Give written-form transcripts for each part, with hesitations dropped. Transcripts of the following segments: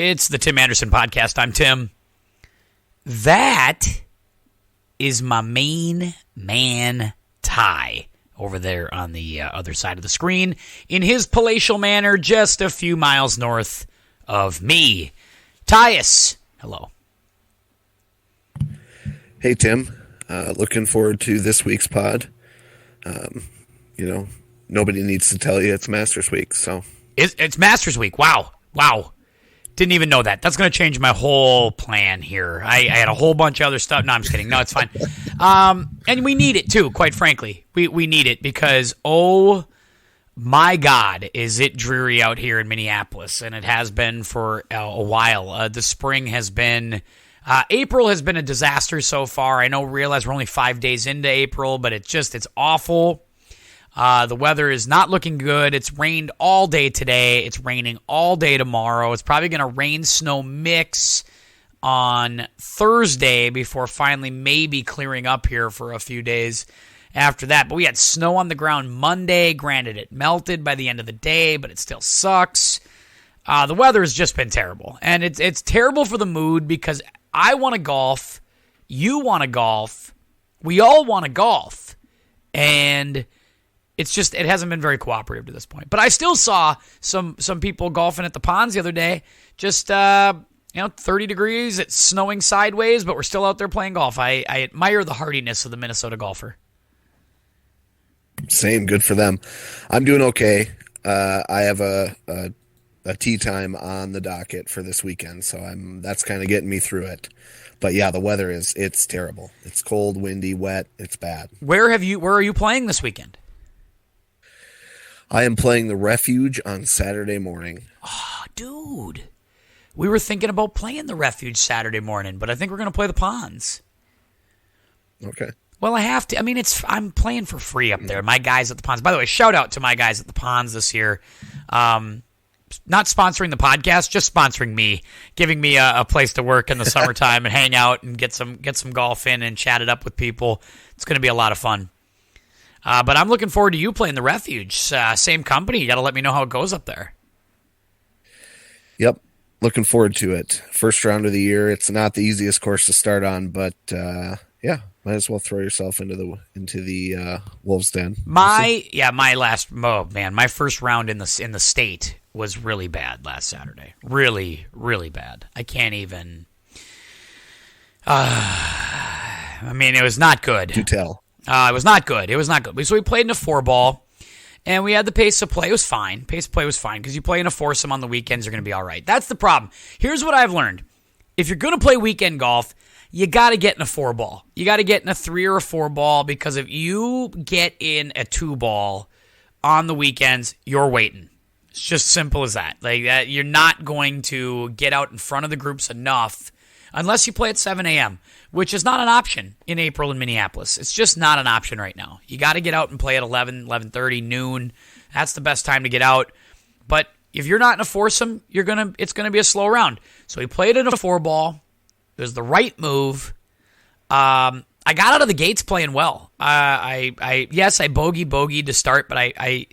It's the Tim Anderson Podcast. I'm Tim. That is my main man, Ty, over there on the other side of the screen in his palatial manor just a few miles north of me. Tyus, hello. Hey, Tim. Looking forward to this week's pod. Nobody needs to tell you it's Masters Week, so. It's Masters Week. Wow. Didn't even know that. That's going to change my whole plan here. I had a whole bunch of other stuff. No, I'm just kidding. No, it's fine. And we need it, too, quite frankly. We need it because, oh, my God, is it dreary out here in Minneapolis. And it has been for a while. The spring has been... April has been a disaster so far. I realize we're only 5 days into April, but it's awful. The weather is not looking good. It's rained all day today. It's raining all day tomorrow. It's probably going to rain-snow mix on Thursday before finally maybe clearing up here for a few days after that. But we had snow on the ground Monday. Granted, it melted by the end of the day, but it still sucks. The weather has just been terrible. And it's terrible for the mood because I want to golf. You want to golf. We all want to golf. And... it hasn't been very cooperative to this point. But I still saw some people golfing at the ponds the other day. Just, 30 degrees. It's snowing sideways, but we're still out there playing golf. I admire the hardiness of the Minnesota golfer. Same. Good for them. I'm doing okay. I have a tee time on the docket for this weekend, so that's kind of getting me through it. But yeah, the weather it's terrible. It's cold, windy, wet. It's bad. Where are you playing this weekend? I am playing the Refuge on Saturday morning. Oh, dude. We were thinking about playing the Refuge Saturday morning, but I think we're going to play the ponds. Okay. Well, I have to. I mean, I'm playing for free up there. My guys at the ponds. By the way, shout out to my guys at the ponds this year. Not sponsoring the podcast, just sponsoring me, giving me a place to work in the summertime and hang out and get some golf in and chat it up with people. It's going to be a lot of fun. But I'm looking forward to you playing the Refuge. Same company. You got to let me know how it goes up there. Yep. Looking forward to it. First round of the year. It's not the easiest course to start on, but might as well throw yourself into the Wolves' Den. My first round in the state was really bad last Saturday. Really, really bad. I can't even. It was not good. Do tell. It was not good. So we played in a 4-ball, and we had the pace of play. It was fine. Pace of play was fine because you play in a foursome on the weekends, you're going to be all right. That's the problem. Here's what I've learned. If you're going to play weekend golf, you got to get in a 4-ball. You got to get in a 3 or a 4-ball because if you get in a 2-ball on the weekends, you're waiting. It's just simple as that. Like that, you're not going to get out in front of the groups enough unless you play at 7 a.m., which is not an option in April in Minneapolis. It's just not an option right now. You got to get out and play at 11, 11:30, noon. That's the best time to get out. But if you're not in a foursome, it's gonna be a slow round. So we played in a 4-ball. It was the right move. I got out of the gates playing well. I bogeyed to start, but I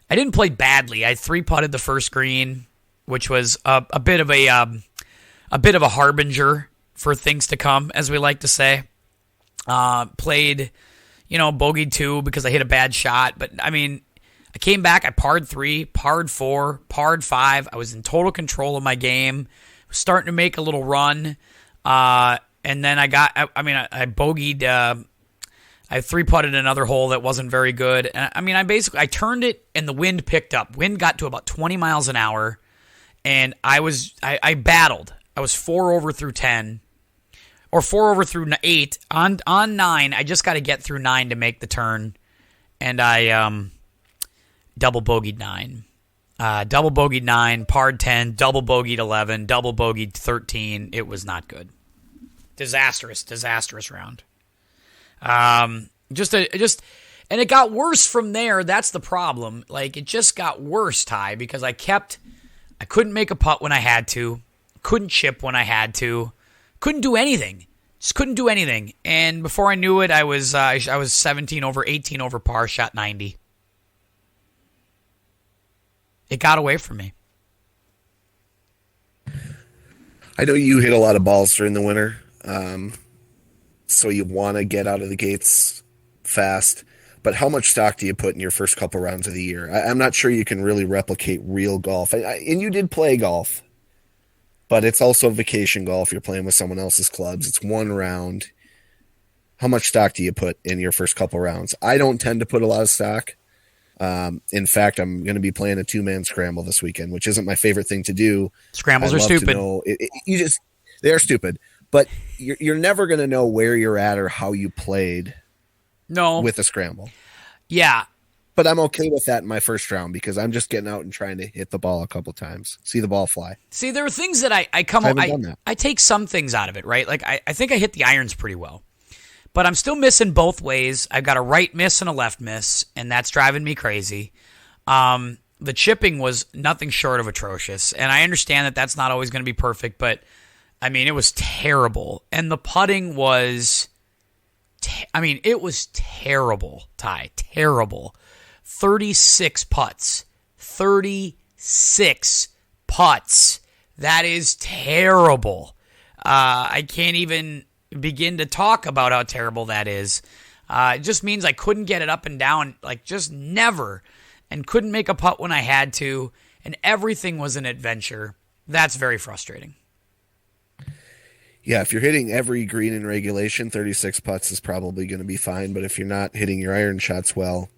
didn't play badly. I 3-putted the first green, which was a bit of a harbinger for things to come, as we like to say. Played, bogeyed 2 because I hit a bad shot. But, I came back. I parred 3, parred 4, parred 5. I was in total control of my game. Was starting to make a little run. And then I bogeyed. I 3-putted another hole that wasn't very good. And, I turned it and the wind picked up. Wind got to about 20 miles an hour. And I battled. I was 4 over through 10. Or 4 over through 8. On 9, I just got to get through 9 to make the turn. And I double bogeyed 9. Double bogeyed 9, parred 10, double bogeyed 11, double bogeyed 13. It was not good. Disastrous round. And it got worse from there. That's the problem. Like, it just got worse, Ty, because I couldn't make a putt when I had to. Couldn't chip when I had to. Couldn't do anything. Just couldn't do anything. And before I knew it, I was 17 over, 18 over par, shot 90. It got away from me. I know you hit a lot of balls during the winter, so you want to get out of the gates fast. But how much stock do you put in your first couple rounds of the year? I'm not sure you can really replicate real golf. And you did play golf, but it's also vacation golf. You're playing with someone else's clubs. It's one round. How much stock do you put in your first couple rounds? I don't tend to put a lot of stock. In fact, I'm going to be playing a 2-man scramble this weekend, which isn't my favorite thing to do. Scrambles are stupid. They're stupid, but you're never going to know where you're at or how you played. No. With a scramble. Yeah. But I'm okay with that in my first round because I'm just getting out and trying to hit the ball a couple times, see the ball fly. See, there are things that I take some things out of it, right? Like I think I hit the irons pretty well, but I'm still missing both ways. I've got a right miss and a left miss, and that's driving me crazy. The chipping was nothing short of atrocious, and I understand that that's not always going to be perfect, but I mean, it was terrible. And the putting was... it was terrible, Ty. Terrible. 36 putts. 36 putts. That is terrible. I can't even begin to talk about how terrible that is. It just means I couldn't get it up and down, like just never, and couldn't make a putt when I had to, and everything was an adventure. That's very frustrating. Yeah, if you're hitting every green in regulation, 36 putts is probably going to be fine. But if you're not hitting your iron shots well,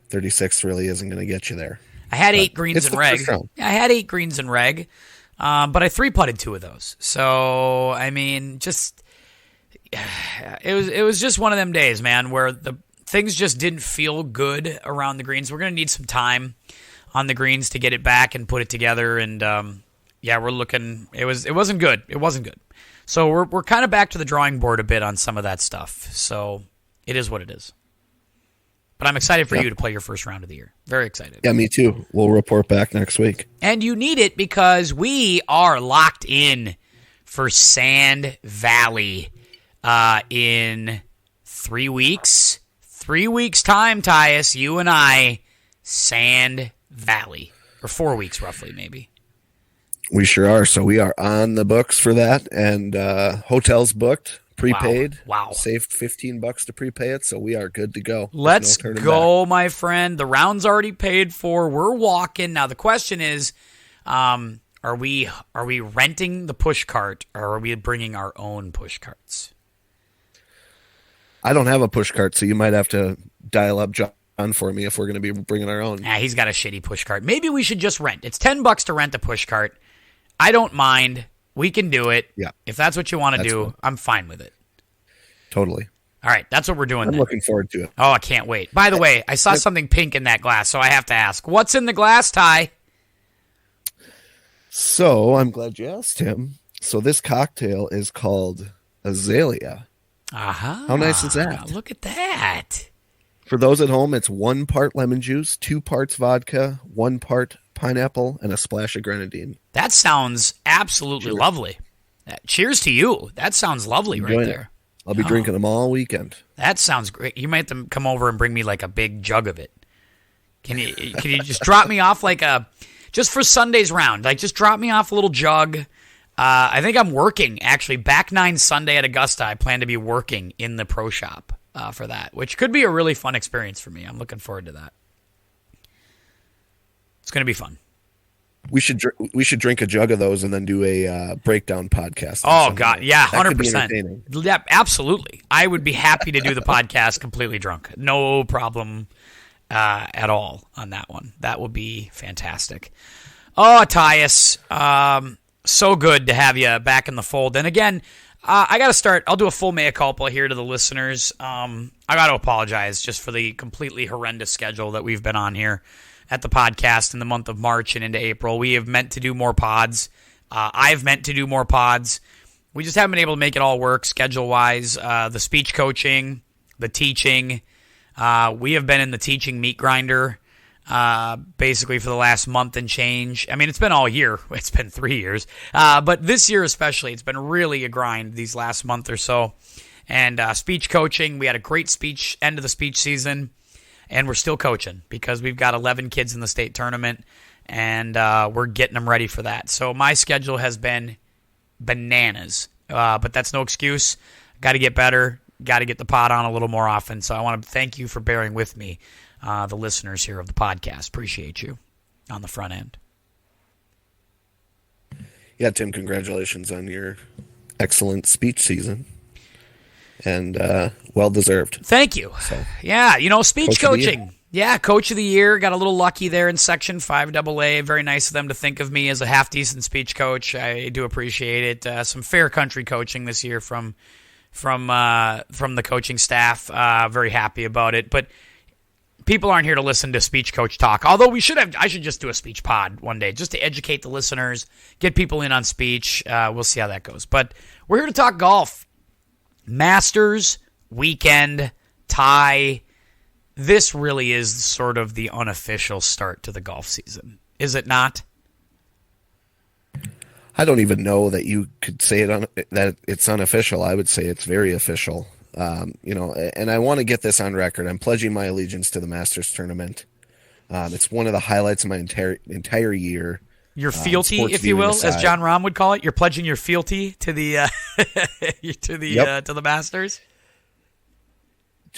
36 really isn't going to get you there. I had 8 greens in reg. I had 8 greens in reg, but I 3-putted 2 of those. So, I mean, just it was just one of them days, man, where the things just didn't feel good around the greens. We're going to need some time on the greens to get it back and put it together. And we're looking. It wasn't good. It wasn't good. So we're kind of back to the drawing board a bit on some of that stuff. So it is what it is. But I'm excited for you to play your first round of the year. Very excited. Yeah, me too. We'll report back next week. And you need it because we are locked in for Sand Valley in 3 weeks. 3 weeks' time, Tyus, you and I, Sand Valley. Or 4 weeks, roughly, maybe. We sure are. So we are on the books for that, and hotels booked, prepaid. Wow. Saved $15 to prepay it, so we are good to go. Let's go, my friend. The round's already paid for. We're walking. Now the question is, are we renting the push cart, or are we bringing our own push carts? I don't have a push cart, so you might have to dial up John for me if we're going to be bringing our own. Nah, he's got a shitty push cart. Maybe we should just rent. It's $10 to rent a push cart. I don't mind. We can do it. Yeah. If that's what you want to do, fun. I'm fine with it. Totally. All right, that's what we're doing. I'm looking forward to it. Oh, I can't wait. By the way, I saw something pink in that glass, so I have to ask. What's in the glass, Ty? So, I'm glad you asked him. So, this cocktail is called Azalea. Aha. How nice is that? Look at that. For those at home, it's 1 part lemon juice, 2 parts vodka, 1 part pineapple, and a splash of grenadine. That sounds absolutely lovely. Cheers to you. That sounds lovely right there. I'll be drinking them all weekend. That sounds great. You might have to come over and bring me like a big jug of it. Can you just drop me off just for Sunday's round? Like just drop me off a little jug. I think I'm working actually back 9 Sunday at Augusta. I plan to be working in the pro shop for that, which could be a really fun experience for me. I'm looking forward to that. It's going to be fun. We should drink a jug of those and then do a breakdown podcast. Oh God, yeah, 100%. Yeah, absolutely. I would be happy to do the podcast completely drunk. No problem at all on that one. That would be fantastic. Oh, Tyus, so good to have you back in the fold. And again, I got to start. I'll do a full mea culpa here to the listeners. I got to apologize just for the completely horrendous schedule that we've been on here at the podcast in the month of March and into April. We have meant to do more pods. I've meant to do more pods. We just haven't been able to make it all work schedule-wise. The speech coaching, the teaching. We have been in the teaching meat grinder basically for the last month and change. I mean, it's been all year. It's been 3 years. But this year especially, it's been really a grind these last month or so. And speech coaching, we had a great speech end of the speech season. And we're still coaching because we've got 11 kids in the state tournament, and we're getting them ready for that. So my schedule has been bananas. But that's no excuse. Got to get better. Got to get the pod on a little more often. So I want to thank you for bearing with me, the listeners here of the podcast. Appreciate you on the front end. Yeah, Tim, congratulations on your excellent speech season. And well-deserved. Thank you. So, yeah, speech coaching. Yeah, Coach of the Year. Got a little lucky there in Section 5 AA. Very nice of them to think of me as a half-decent speech coach. I do appreciate it. Some fair country coaching this year from the coaching staff. Very happy about it. But people aren't here to listen to speech coach talk. Although I should just do a speech pod one day just to educate the listeners, get people in on speech. We'll see how that goes. But we're here to talk golf. Masters, weekend, tie. This really is sort of the unofficial start to the golf season. Is it not? I don't even know that you could say that it's unofficial. I would say it's very official. And I want to get this on record. I'm pledging my allegiance to the Masters tournament. It's one of the highlights of my entire year. Your fealty, if you will, as John Rahm would call it. You're pledging your fealty to the to the Masters.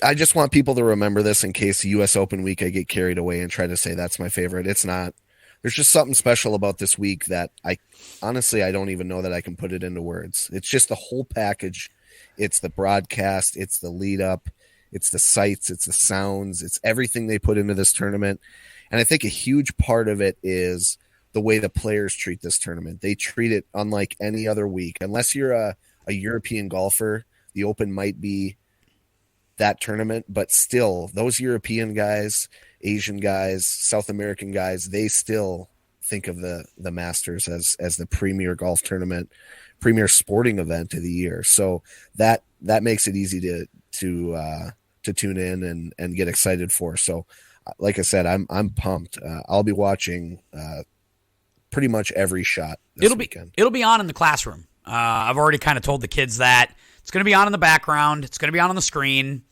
I just want people to remember this in case U.S. Open week I get carried away and try to say that's my favorite. It's not. There's just something special about this week that I don't even know that I can put it into words. It's just the whole package. It's the broadcast. It's the lead up. It's the sights. It's the sounds. It's everything they put into this tournament. And I think a huge part of it is the way the players treat this tournament. They treat it unlike any other week. Unless you're a European golfer, the Open might be that tournament, but still those European guys, Asian guys, South American guys, they still think of the Masters as the premier golf tournament, premier sporting event of the year. So that makes it easy to tune in and get excited for. So like I said, I'm pumped. I'll be watching pretty much every shot this weekend. It'll be on in the classroom. I've already kind of told the kids that it's going to be on in the background. It's going to be on the screen.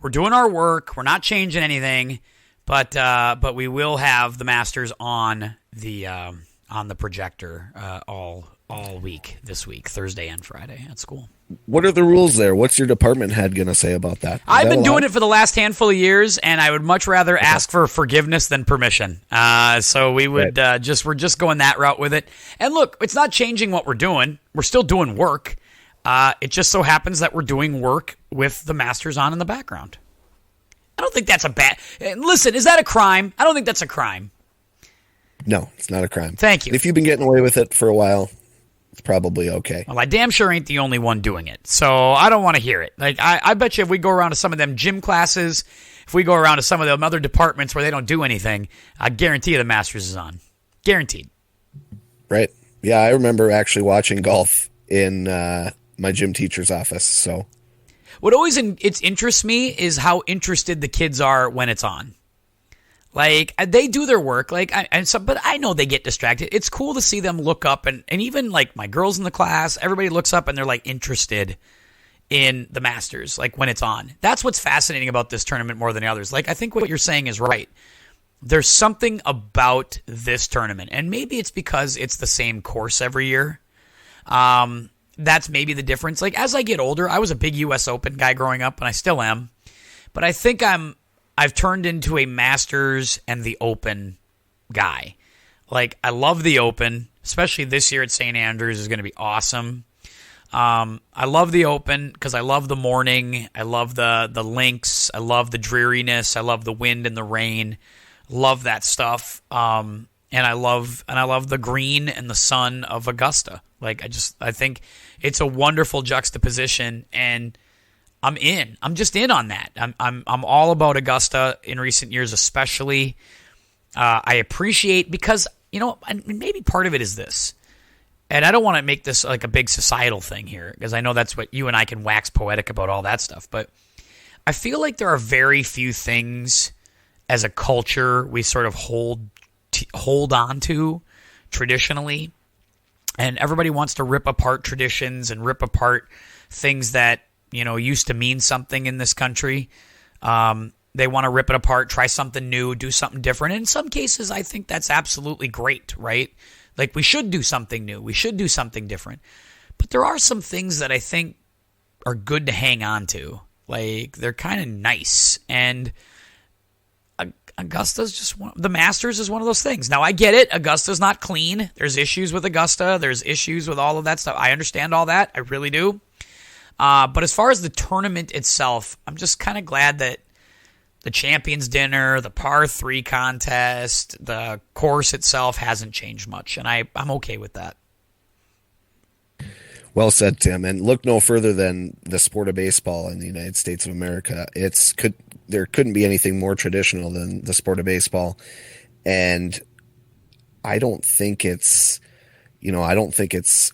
We're doing our work. We're not changing anything, but we will have the Masters on the projector all week this week, Thursday and Friday at school. What are the rules there? What's your department head going to say about that? I've been doing it for the last handful of years, and I would much rather ask for forgiveness than permission. So we would we're just going that route with it. And look, it's not changing what we're doing. We're still doing work. It just so happens that we're doing work with the Masters on in the background. I don't think that's a bad... Listen, is that a crime? I don't think that's a crime. No, it's not a crime. Thank you. If you've been getting away with it for a while, it's probably okay. Well, I damn sure ain't the only one doing it, so I don't want to hear it. Like I bet you if we go around to some of them gym classes, if we go around to some of them other departments where they don't do anything, I guarantee you the Masters is on. Guaranteed. Right. Yeah, I remember actually watching golf in my gym teacher's office, so... What always interests me is how interested the kids are when it's on. Like, they do their work, but I know they get distracted. It's cool to see them look up, and even, like, my girls in the class, everybody looks up and they're, like, interested in the Masters, like, when it's on. That's what's fascinating about this tournament more than the others. Like, I think what you're saying is right. There's something about this tournament, and maybe it's because it's the same course every year. That's maybe the difference. Like, as I get older, I was a big U.S. Open guy growing up, and I still am. But I think I've turned into a Masters and the Open guy. Like, I love the Open, especially this year at St. Andrews is going to be awesome. I love the Open because I love the morning. I love the links. I love the dreariness. I love the wind and the rain. Love that stuff. And I love the green and the sun of Augusta. Like, I think it's a wonderful juxtaposition, and I'm in. I'm just in on that. I'm all about Augusta in recent years, especially. I appreciate because maybe part of it is this, and I don't want to make this like a big societal thing here because I know that's what you and I can wax poetic about all that stuff. But I feel like there are very few things as a culture we sort of hold on to traditionally. And everybody wants to rip apart traditions and rip apart things that, used to mean something in this country. They want to rip it apart, try something new, do something different. And in some cases, I think that's absolutely great, right? Like, we should do something new. We should do something different. But there are some things that I think are good to hang on to. Like, they're kind of nice. And Augusta's just the Masters is one of those things. Now, I get it. Augusta's not clean. There's issues with Augusta. There's issues with all of that stuff. I understand all that. I really do. But as far as the tournament itself, I'm just kind of glad that the Champions Dinner, the par 3 contest, the course itself hasn't changed much. And I'm okay with that. Well said, Tim. And look no further than the sport of baseball in the United States of America. There couldn't be anything more traditional than the sport of baseball. And I don't think it's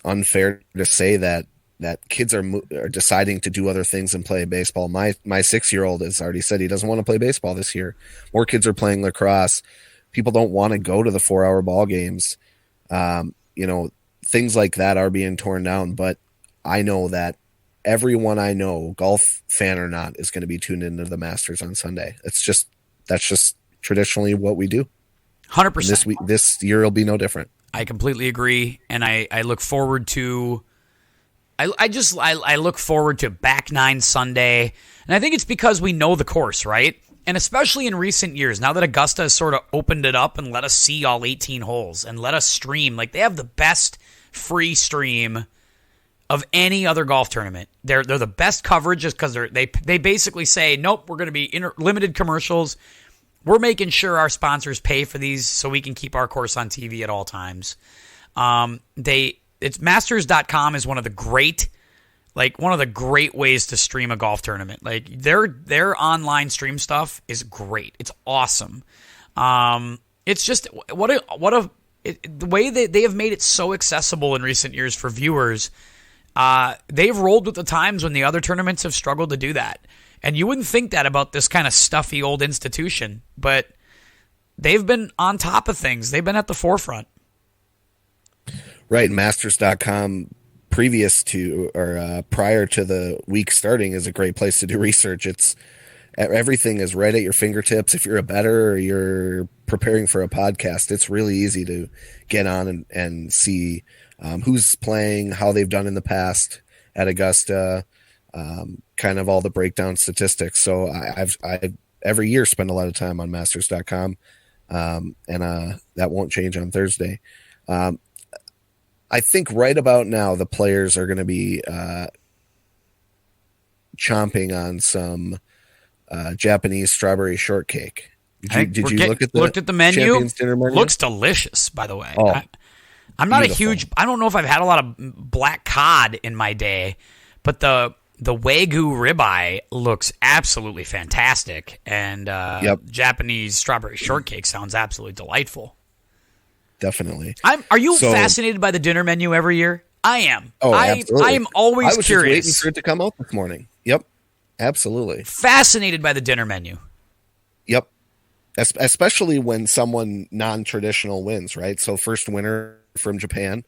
unfair to say that kids are deciding to do other things and play baseball. My 6-year-old has already said he doesn't want to play baseball this year. More kids are playing lacrosse. People don't want to go to the 4-hour ball games. Things like that are being torn down, but I know that everyone I know, golf fan or not, is going to be tuned into the Masters on Sunday. That's just traditionally what we do. 100%. This year will be no different. I completely agree, and I look forward to. I look forward to back 9 Sunday, and I think it's because we know the course, right? And especially in recent years, now that Augusta has sort of opened it up and let us see all 18 holes and let us stream, like they have the best free stream of any other golf tournament. They're the best coverage just because they basically say, nope, we're going to be limited commercials. We're making sure our sponsors pay for these so we can keep our course on TV at all times. It's masters.com is one of the great ways to stream a golf tournament. Like their online stream stuff is great. It's awesome. It's just the way they have made it so accessible in recent years for viewers. They've rolled with the times when the other tournaments have struggled to do that. And you wouldn't think that about this kind of stuffy old institution, but they've been on top of things. They've been at the forefront. Right. Masters.com prior to the week starting is a great place to do research. Everything is right at your fingertips. If you're a bettor or you're preparing for a podcast, it's really easy to get on and see who's playing, how they've done in the past at Augusta, kind of all the breakdown statistics. So I've every year spend a lot of time on masters.com, and that won't change on Thursday. I think right about now the players are going to be chomping on some Japanese strawberry shortcake. Did you look at the menu? Champions Dinner menu? Looks delicious, by the way. Oh, I'm not beautiful. I don't know if I've had a lot of black cod in my day, but the Wagyu ribeye looks absolutely fantastic, and Japanese strawberry shortcake sounds absolutely delightful. Definitely. Are you fascinated by the dinner menu every year? I am. Oh, absolutely. I am always curious. I was just waiting for it to come out this morning. Yep, absolutely. Fascinated by the dinner menu. Yep, especially when someone non-traditional wins, right? So first winner from Japan.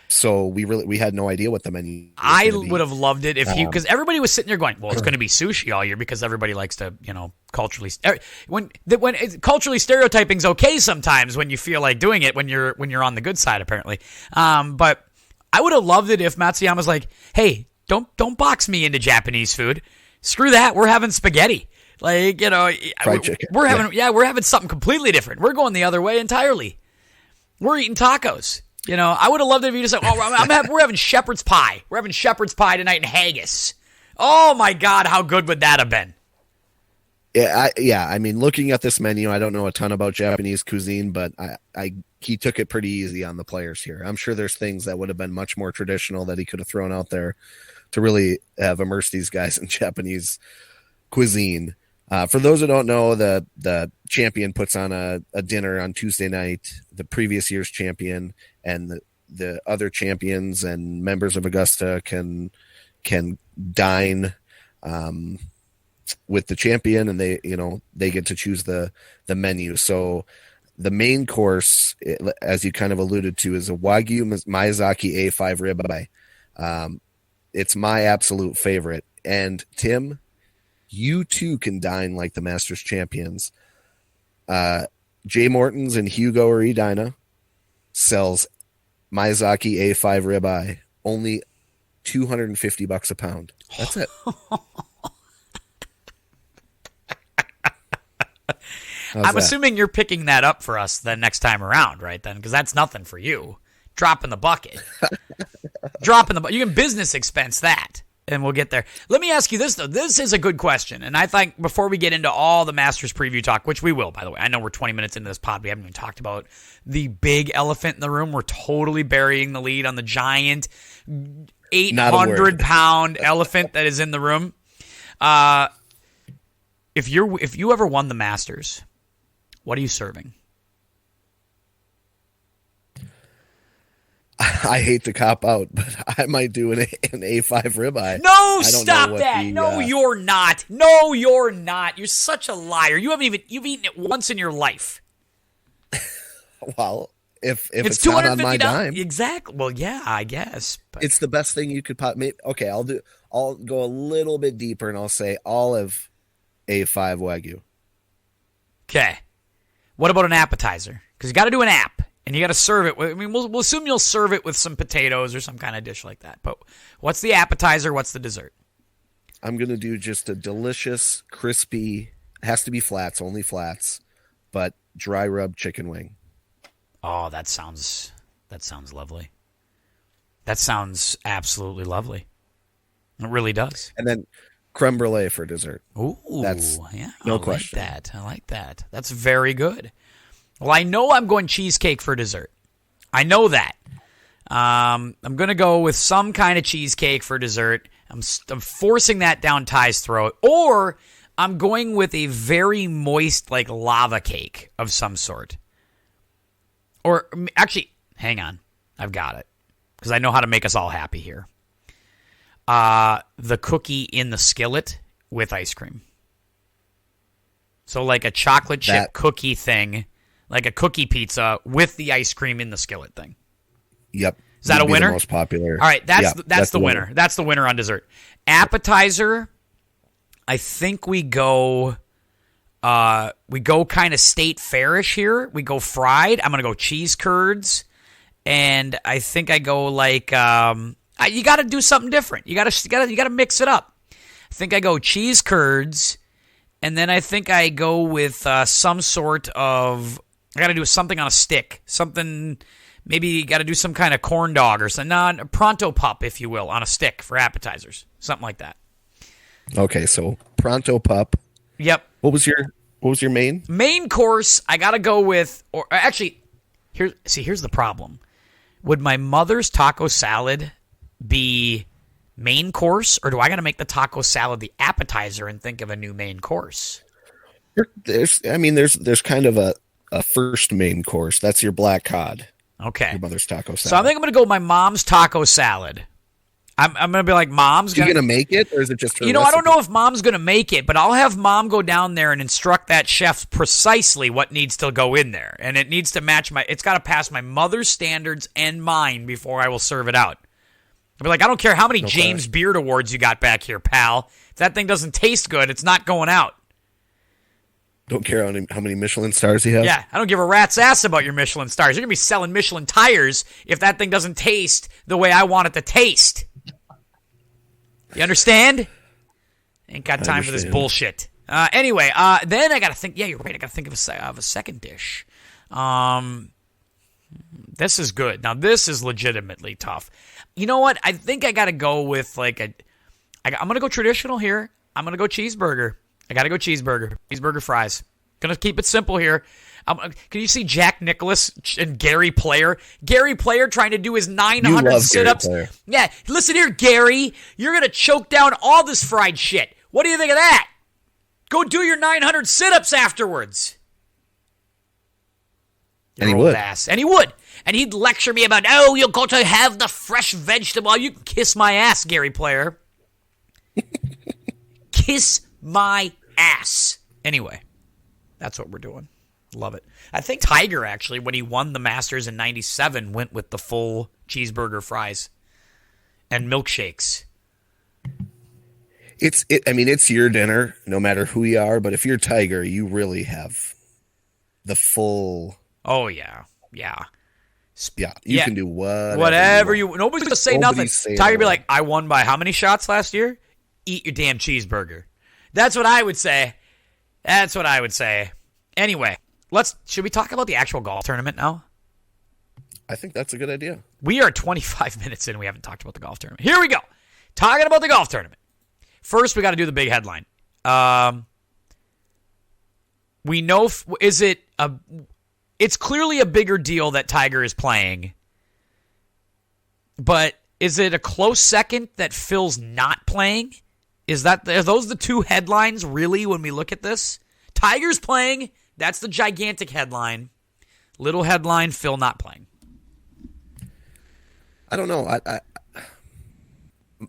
So we had no idea what the menu was gonna be. Would have loved it if because everybody was sitting there going, well, it's going to be sushi all year because everybody likes to, culturally culturally stereotyping's okay sometimes when you feel like doing it when you're on the good side apparently. But I would have loved it if Matsuyama's like, hey, don't box me into Japanese food. Screw that. We're having spaghetti. Like, fried chicken. We're having something completely different. We're going the other way entirely. We're eating tacos. I would have loved it if you just said, we're having shepherd's pie. We're having shepherd's pie tonight in haggis. Oh, my God, how good would that have been? Yeah. I mean, looking at this menu, I don't know a ton about Japanese cuisine, but he took it pretty easy on the players here. I'm sure there's things that would have been much more traditional that he could have thrown out there to really have immersed these guys in Japanese cuisine. For those who don't know, the champion puts on a dinner on Tuesday night, the previous year's champion, and the other champions and members of Augusta can dine with the champion, and they get to choose the menu. So the main course, as you kind of alluded to, is a Wagyu Miyazaki A5 ribeye. It's my absolute favorite. And Tim, you too can dine like the Masters champions. Jay Morton's and Hugo or Edina sells Miyazaki A5 ribeye only $250 a pound. That's it. I'm assuming you're picking that up for us the next time around, right? Then, because that's nothing for you. Drop in the bucket. You can business expense that, and we'll get there. Let me ask you this, though. This is a good question, and I think before we get into all the Masters preview talk, which we will, by the way. I know we're 20 minutes into this pod. We haven't even talked about the big elephant in the room. We're totally burying the lead on the giant 800-pound elephant that is in the room. If you ever won the Masters, what are you serving? I hate to cop out, but I might do an A5 ribeye. No, stop that. No, you're not. No, you're not. You're such a liar. You've eaten it once in your life. Well, if it's not on my dime. Exactly. Well, yeah, I guess. But. It's the best thing you could okay, I'll go a little bit deeper and I'll say olive A5 Wagyu. Okay. What about an appetizer? Because you got to do an app, and you got to serve it. We'll assume you'll serve it with some potatoes or some kind of dish like that. But what's the appetizer? What's the dessert? I'm going to do just a delicious, crispy, has to be flats, only flats, but dry rub chicken wing. Oh, that sounds lovely. That sounds absolutely lovely. It really does. And then creme brulee for dessert. Ooh, yeah, no question. I like that. That's very good. Well, I know I'm going cheesecake for dessert. I know that. I'm going to go with some kind of cheesecake for dessert. I'm forcing that down Ty's throat. Or I'm going with a very moist, like lava cake of some sort. Or actually, hang on. I've got it. Because I know how to make us all happy here. The cookie in the skillet with ice cream. So like a chocolate chip cookie thing, like a cookie pizza with the ice cream in the skillet thing. Yep. Is that a winner? The most popular. All right, that's the winner. That's the winner on dessert. Appetizer, I think we go kind of state fairish here. We go fried. I'm gonna go cheese curds, and I think I go like. You got to do something different. You got to mix it up. I think I go cheese curds, and then I think I go with some sort of. I got to do something on a stick. Something. Maybe you got to do some kind of corn dog or something. Pronto pup, if you will, on a stick for appetizers. Something like that. Okay, so pronto pup. Yep. What was your main? Main course, I got to go with. Or actually, here's the problem. Would my mother's taco salad be main course, or do I got to make the taco salad the appetizer and think of a new main course? There's kind of a first main course. That's your black cod. Okay. Your mother's taco salad. So I think I'm going to go with my mom's taco salad. I'm going to be like, Mom's going to... Are you going to make it, or is it just her recipe? I don't know if Mom's going to make it, but I'll have Mom go down there and instruct that chef precisely what needs to go in there. And it needs to match it's got to pass my mother's standards and mine before I will serve it out. I'll be like, I don't care how many James Beard Awards you got back here, pal. If that thing doesn't taste good, it's not going out. Don't care how many Michelin stars you have? Yeah, I don't give a rat's ass about your Michelin stars. You're going to be selling Michelin tires if that thing doesn't taste the way I want it to taste. You understand? Ain't got time for this bullshit. Anyway, then I got to think. Yeah, you're right. I got to think of a second dish. This is good. Now, this is legitimately tough. You know what? I think I got to go with I'm going to go traditional here. I'm going to go cheeseburger. I got to go cheeseburger. Cheeseburger fries. Going to keep it simple here. Can you see Jack Nicklaus and Gary Player? Gary Player trying to do his 900 sit-ups. Yeah, listen here, Gary. You're going to choke down all this fried shit. What do you think of that? Go do your 900 sit-ups afterwards. And he would. And he would. And he'd lecture me about, you got to have the fresh vegetable. You can kiss my ass, Gary Player. Kiss my ass. Anyway, that's what we're doing. Love it. I think Tiger, actually, when he won the Masters in 97, went with the full cheeseburger fries and milkshakes. It's your dinner, no matter who you are, but if you're Tiger, you really have the full... Oh, yeah. Yeah. Yeah, you can do whatever you. Nobody's gonna say nothing. Tiger be like, I won by how many shots last year? Eat your damn cheeseburger. That's what I would say. Anyway, should we talk about the actual golf tournament now? I think that's a good idea. We are 25 minutes in. We haven't talked about the golf tournament. Here we go. Talking about the golf tournament. First, we got to do the big headline. We know, it's clearly a bigger deal that Tiger is playing, but is it a close second that Phil's not playing? Are those the two headlines really when we look at this? Tiger's playing, that's the gigantic headline. Little headline, Phil not playing. I don't know.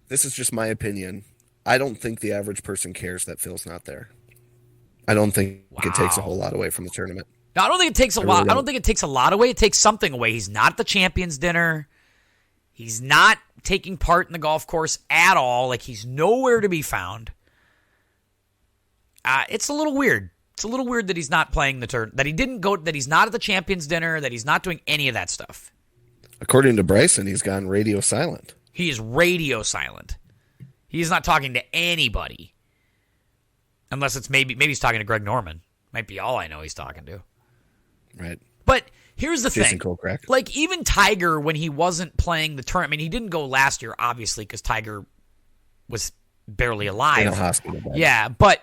This is just my opinion. I don't think the average person cares that Phil's not there. I don't think it takes a whole lot away from the tournament. No, I don't think it takes a lot. I don't think it takes a lot away. It takes something away. He's not at the champions dinner. He's not taking part in the golf course at all. Like, he's nowhere to be found. It's a little weird. It's a little weird that he's not playing the turn. That he didn't go. That he's not at the champions dinner. That he's not doing any of that stuff. According to Bryson, he's gone radio silent. He is radio silent. He's not talking to anybody. Unless it's maybe he's talking to Greg Norman. Might be all I know he's talking to. Right. But here's the Jason thing. Kokrak. Like, even Tiger, when he wasn't playing the tournament, I mean, he didn't go last year, obviously, because Tiger was barely alive. In a hospital bed. Yeah, but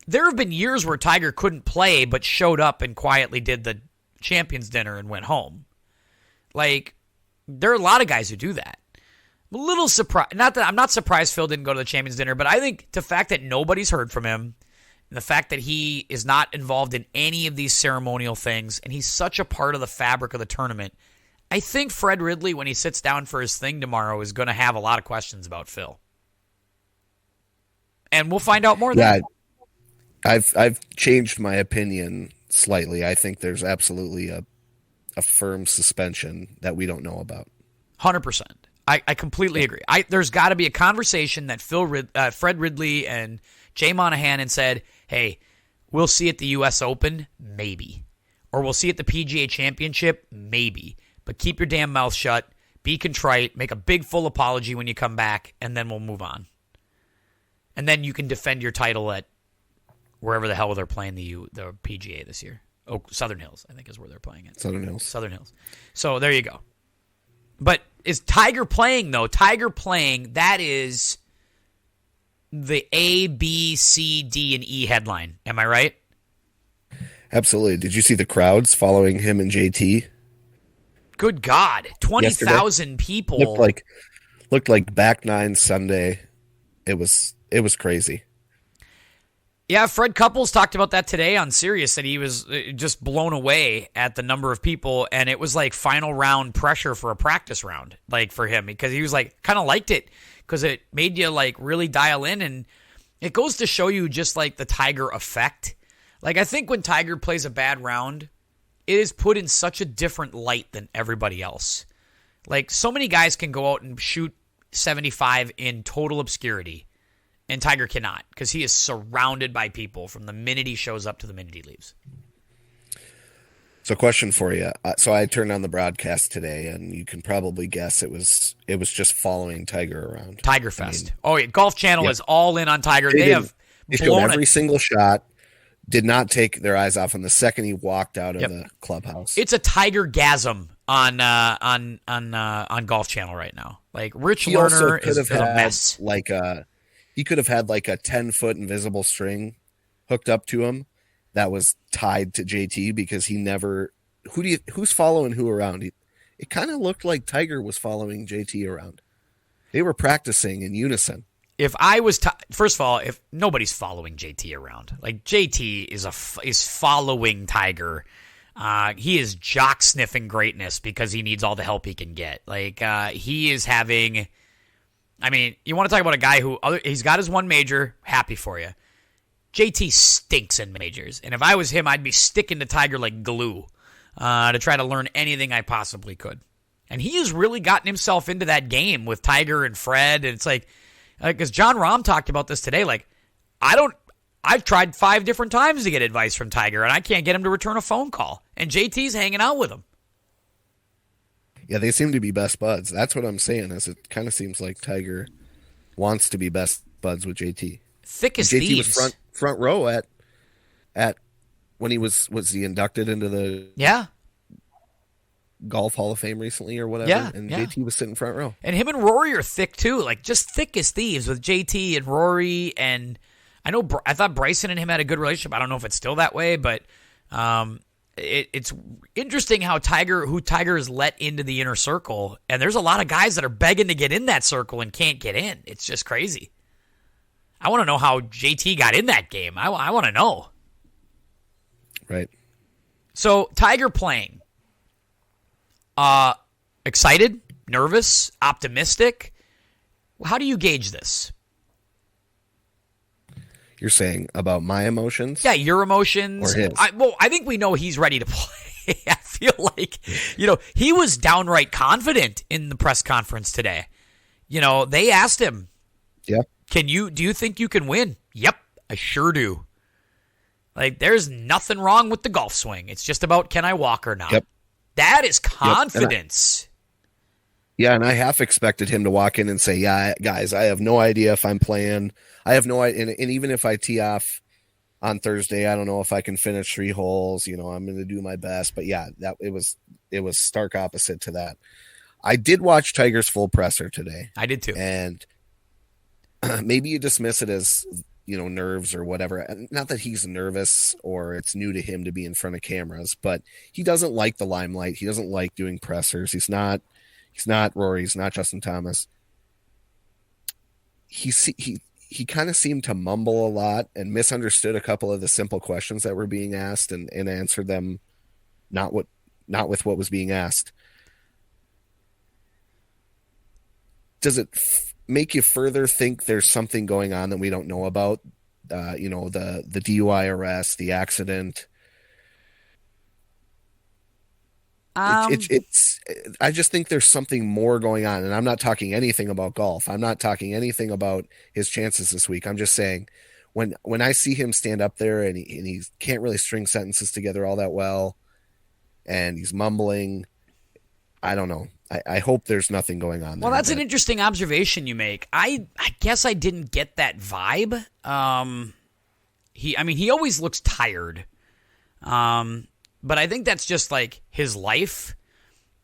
there have been years where Tiger couldn't play, but showed up and quietly did the champions dinner and went home. Like, there are a lot of guys who do that. I'm a little surprised. I'm not surprised Phil didn't go to the champions dinner, but I think the fact that nobody's heard from him, and the fact that he is not involved in any of these ceremonial things, and he's such a part of the fabric of the tournament, I think Fred Ridley, when he sits down for his thing tomorrow, is going to have a lot of questions about Phil. And we'll find out more then. I've changed my opinion slightly. I think there's absolutely a firm suspension that we don't know about. 100%. I completely agree. There's got to be a conversation that Fred Ridley and Jay Monahan said, hey, we'll see at the U.S. Open, maybe. Or we'll see at the PGA Championship, maybe. But keep your damn mouth shut, be contrite, make a big full apology when you come back, and then we'll move on. And then you can defend your title at wherever the hell they're playing the PGA this year. Oh, Southern Hills, I think, is where they're playing it. Southern Hills. So there you go. But is Tiger playing, though? Tiger playing, that is the A, B, C, D, and E headline. Am I right? Absolutely. Did you see the crowds following him and JT? Good God. 20,000 people. Looked like back nine Sunday. It was crazy. Yeah, Fred Couples talked about that today on Sirius, that he was just blown away at the number of people, and it was like final round pressure for a practice round, like for him, because he was like, kind of liked it, because it made you like really dial in, and it goes to show you just like the Tiger effect. Like, I think when Tiger plays a bad round, it is put in such a different light than everybody else. Like, so many guys can go out and shoot 75 in total obscurity, and Tiger cannot, because he is surrounded by people from the minute he shows up to the minute he leaves. So, question for you. So I turned on the broadcast today, and you can probably guess it was just following Tiger around. Tiger Fest. Yeah, Golf Channel is all in on Tiger. They showed every single shot. Did not take their eyes off him the second he walked out of the clubhouse. It's a Tiger-gasm on Golf Channel right now. Like, Rich Lerner is a mess. He could have had like a 10-foot invisible string hooked up to him that was tied to JT, because he never. Who's following who around? It kind of looked like Tiger was following JT around. They were practicing in unison. If I was first of all, if nobody's following JT around, like JT is following Tiger, he is jock sniffing greatness because he needs all the help he can get. Like, he is having. I mean, you want to talk about a guy he's got his one major, happy for you. JT stinks in majors, and if I was him, I'd be sticking to Tiger like glue to try to learn anything I possibly could. And he has really gotten himself into that game with Tiger and Fred, and it's like, because John Rahm talked about this today, like, I've tried 5 different times to get advice from Tiger, and I can't get him to return a phone call, and JT's hanging out with him. Yeah, they seem to be best buds. That's what I'm saying. Is it kind of seems like Tiger wants to be best buds with JT. Thick And as JT was thieves. front row at when he was he inducted into the Yeah. Golf Hall of Fame recently or whatever, Yeah, and yeah. JT was sitting front row. And him and Rory are thick too, like just thick as thieves with JT and Rory. And I thought Bryson and him had a good relationship. I don't know if it's still that way, but it's interesting how Tiger is let into the inner circle, and there's a lot of guys that are begging to get in that circle and can't get in. It's just crazy. I want to know how JT got in that game. I want to know. Right. So Tiger playing. Excited, nervous, optimistic. How do you gauge this? You're saying about my emotions? Yeah, your emotions. Or his? I think we know he's ready to play. I feel like, he was downright confident in the press conference today. They asked him, Yeah. do you think you can win? Yep, I sure do. Like, there's nothing wrong with the golf swing. It's just about can I walk or not. Yep. That is confidence. And I half expected him to walk in and say, yeah, guys, I have no idea if I'm playing. I have no idea. And even if I tee off on Thursday, I don't know if I can finish 3 holes. I'm going to do my best. But yeah, it was stark opposite to that. I did watch Tiger's full presser today. I did too. And maybe you dismiss it as, nerves or whatever. Not that he's nervous or it's new to him to be in front of cameras, but he doesn't like the limelight. He doesn't like doing pressers. He's not Rory. He's not Justin Thomas. He kind of seemed to mumble a lot and misunderstood a couple of the simple questions that were being asked and answered them not with what was being asked. Does it make you further think there's something going on that we don't know about? The DUI arrest, the accident. I just think there's something more going on, and I'm not talking anything about golf. I'm not talking anything about his chances this week. I'm just saying when I see him stand up there and he can't really string sentences together all that well, and he's mumbling, I don't know. I hope there's nothing going on there. Well, that's an interesting observation you make. I guess I didn't get that vibe. He always looks tired. But I think that's just like his life.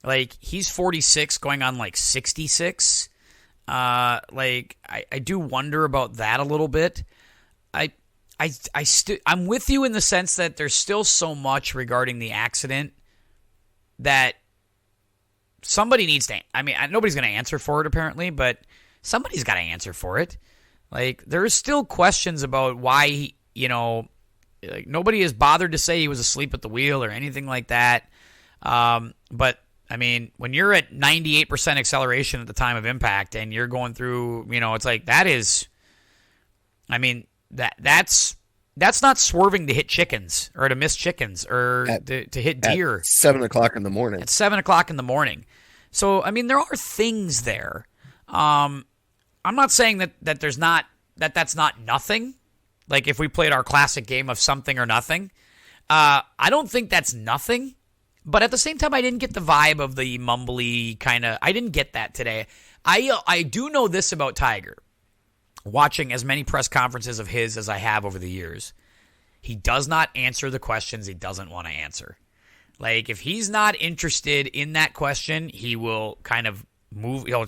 Like he's 46 going on like 66. I do wonder about that a little bit. I'm with you in the sense that there's still so much regarding the accident that somebody needs to. Nobody's going to answer for it apparently, but somebody's got to answer for it. Like there's still questions about why like nobody is bothered to say he was asleep at the wheel or anything like that. But when you're at 98% acceleration at the time of impact and you're going through, it's like that is. That's not swerving to hit chickens or to miss chickens or to hit deer. At 7 o'clock in the morning. At 7 o'clock in the morning. So, there are things there. I'm not saying that that's not nothing. Like if we played our classic game of something or nothing. I don't think that's nothing. But at the same time, I didn't get the vibe of the mumbly kind of. I didn't get that today. I do know this about Tiger. Watching as many press conferences of his as I have over the years, he does not answer the questions he doesn't want to answer. Like, if he's not interested in that question, he will kind of move. He'll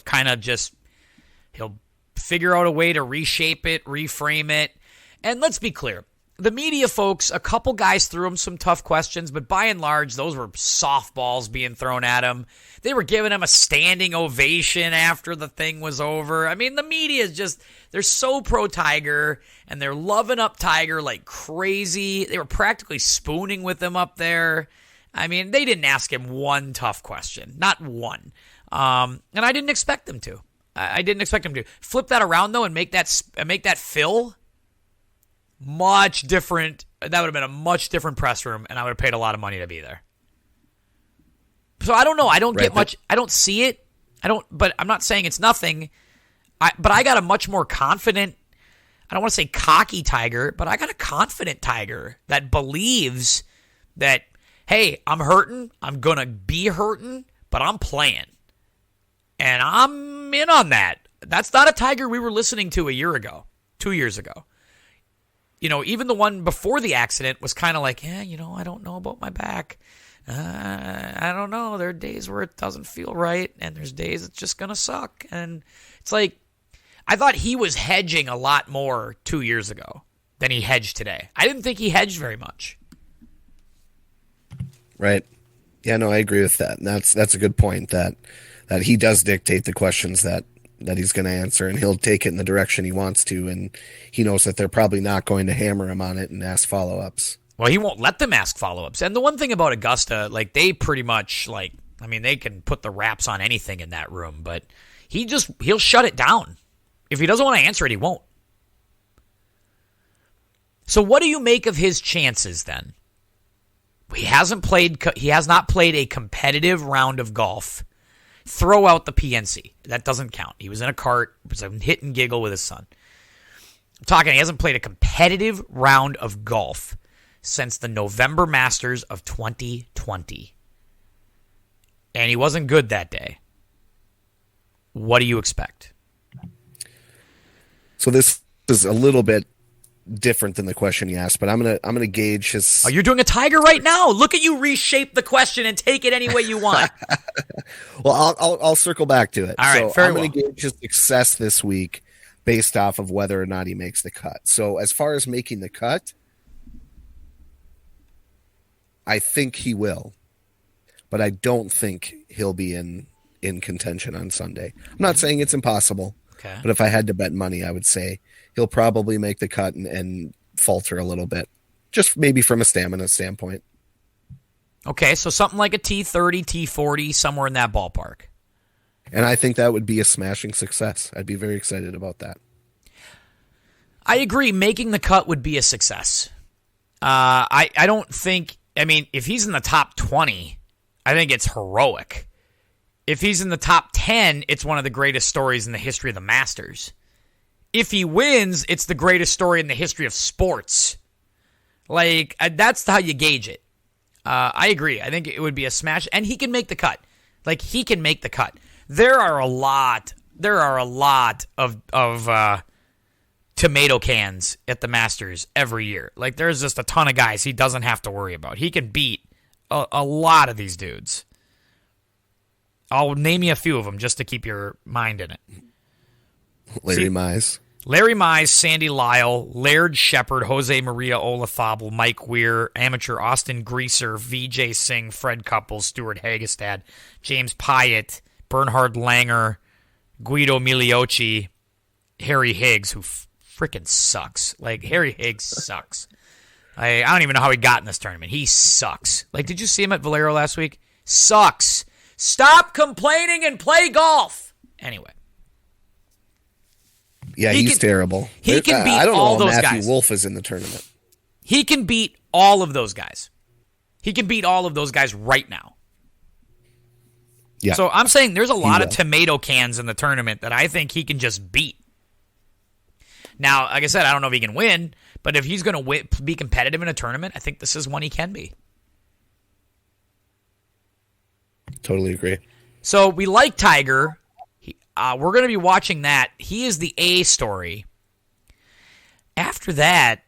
figure out a way to reshape it, reframe it. And let's be clear. The media folks, a couple guys threw him some tough questions, but by and large, those were softballs being thrown at him. They were giving him a standing ovation after the thing was over. The media is just, they're so pro-Tiger, and they're loving up Tiger like crazy. They were practically spooning with him up there. They didn't ask him one tough question. Not one. And I didn't expect them to. I didn't expect him to. Flip that around, though, and make that Phil much different. That would have been a much different press room, and I would have paid a lot of money to be there. So I don't know. I don't get much. I don't see it. But I'm not saying it's nothing. But I got a much more confident, I don't want to say cocky Tiger, but I got a confident Tiger that believes that, hey, I'm hurting. I'm going to be hurting, but I'm playing. And I'm in on that. That's not a Tiger we were listening to a year ago, 2 years ago. Even the one before the accident was kind of like, I don't know about my back. I don't know. There are days where it doesn't feel right, and there's days it's just going to suck. And it's like, I thought he was hedging a lot more 2 years ago than he hedged today. I didn't think he hedged very much. Right. Yeah, no, I agree with that. And that's a good point, that he does dictate the questions that he's going to answer, and he'll take it in the direction he wants to, and he knows that they're probably not going to hammer him on it and ask follow-ups. Well, he won't let them ask follow-ups. And the one thing about Augusta, they pretty much, they can put the wraps on anything in that room, but he'll shut it down. If he doesn't want to answer it, he won't. So what do you make of his chances then? He has not played a competitive round of golf. Throw out the PNC. That doesn't count. He was in a cart. It was a hit and giggle with his son. I'm talking, he hasn't played a competitive round of golf since the November Masters of 2020. And he wasn't good that day. What do you expect? So this is a little bit different than the question you asked, but I'm gonna gauge his. Oh, you're doing a Tiger right now. Look at you reshape the question and take it any way you want. Well, I'll circle back to it. All right, so I'm gonna gauge his success this week based off of whether or not he makes the cut. So as far as making the cut, I think he will, but I don't think he'll be in contention on Sunday. I'm not saying it's impossible. Okay. But if I had to bet money, I would say he'll probably make the cut and falter a little bit, just maybe from a stamina standpoint. Okay, so something like a T30, T40, somewhere in that ballpark. And I think that would be a smashing success. I'd be very excited about that. I agree. Making the cut would be a success. I don't think, if he's in the top 20, I think it's heroic. If he's in the top 10, it's one of the greatest stories in the history of the Masters. If he wins, it's the greatest story in the history of sports. That's how you gauge it. I agree. I think it would be a smash, and he can make the cut. He can make the cut. There are a lot of tomato cans at the Masters every year. There's just a ton of guys he doesn't have to worry about. He can beat a lot of these dudes. I'll name you a few of them just to keep your mind in it. Larry Mize, Sandy Lyle, Laird Shepard, Jose Maria Olazabal, Mike Weir, amateur Austin Greaser, Vijay Singh, Fred Couples, Stuart Hagestad, James Pyatt, Bernhard Langer, Guido Migliocci, Harry Higgs, who freaking sucks. Harry Higgs sucks. I don't even know how he got in this tournament. He sucks. Did you see him at Valero last week? Sucks. Stop complaining and play golf. Anyway. Yeah, he's terrible. He can beat I don't all know those Matthew guys. Wolff is in the tournament. He can beat all of those guys. He can beat all of those guys right now. Yeah. So I'm saying there's a lot of tomato cans in the tournament that I think he can just beat. Now, like I said, I don't know if he can win, but if he's going to be competitive in a tournament, I think this is one he can be. Totally agree. So we like Tiger. We're going to be watching that. He is the A story. After that,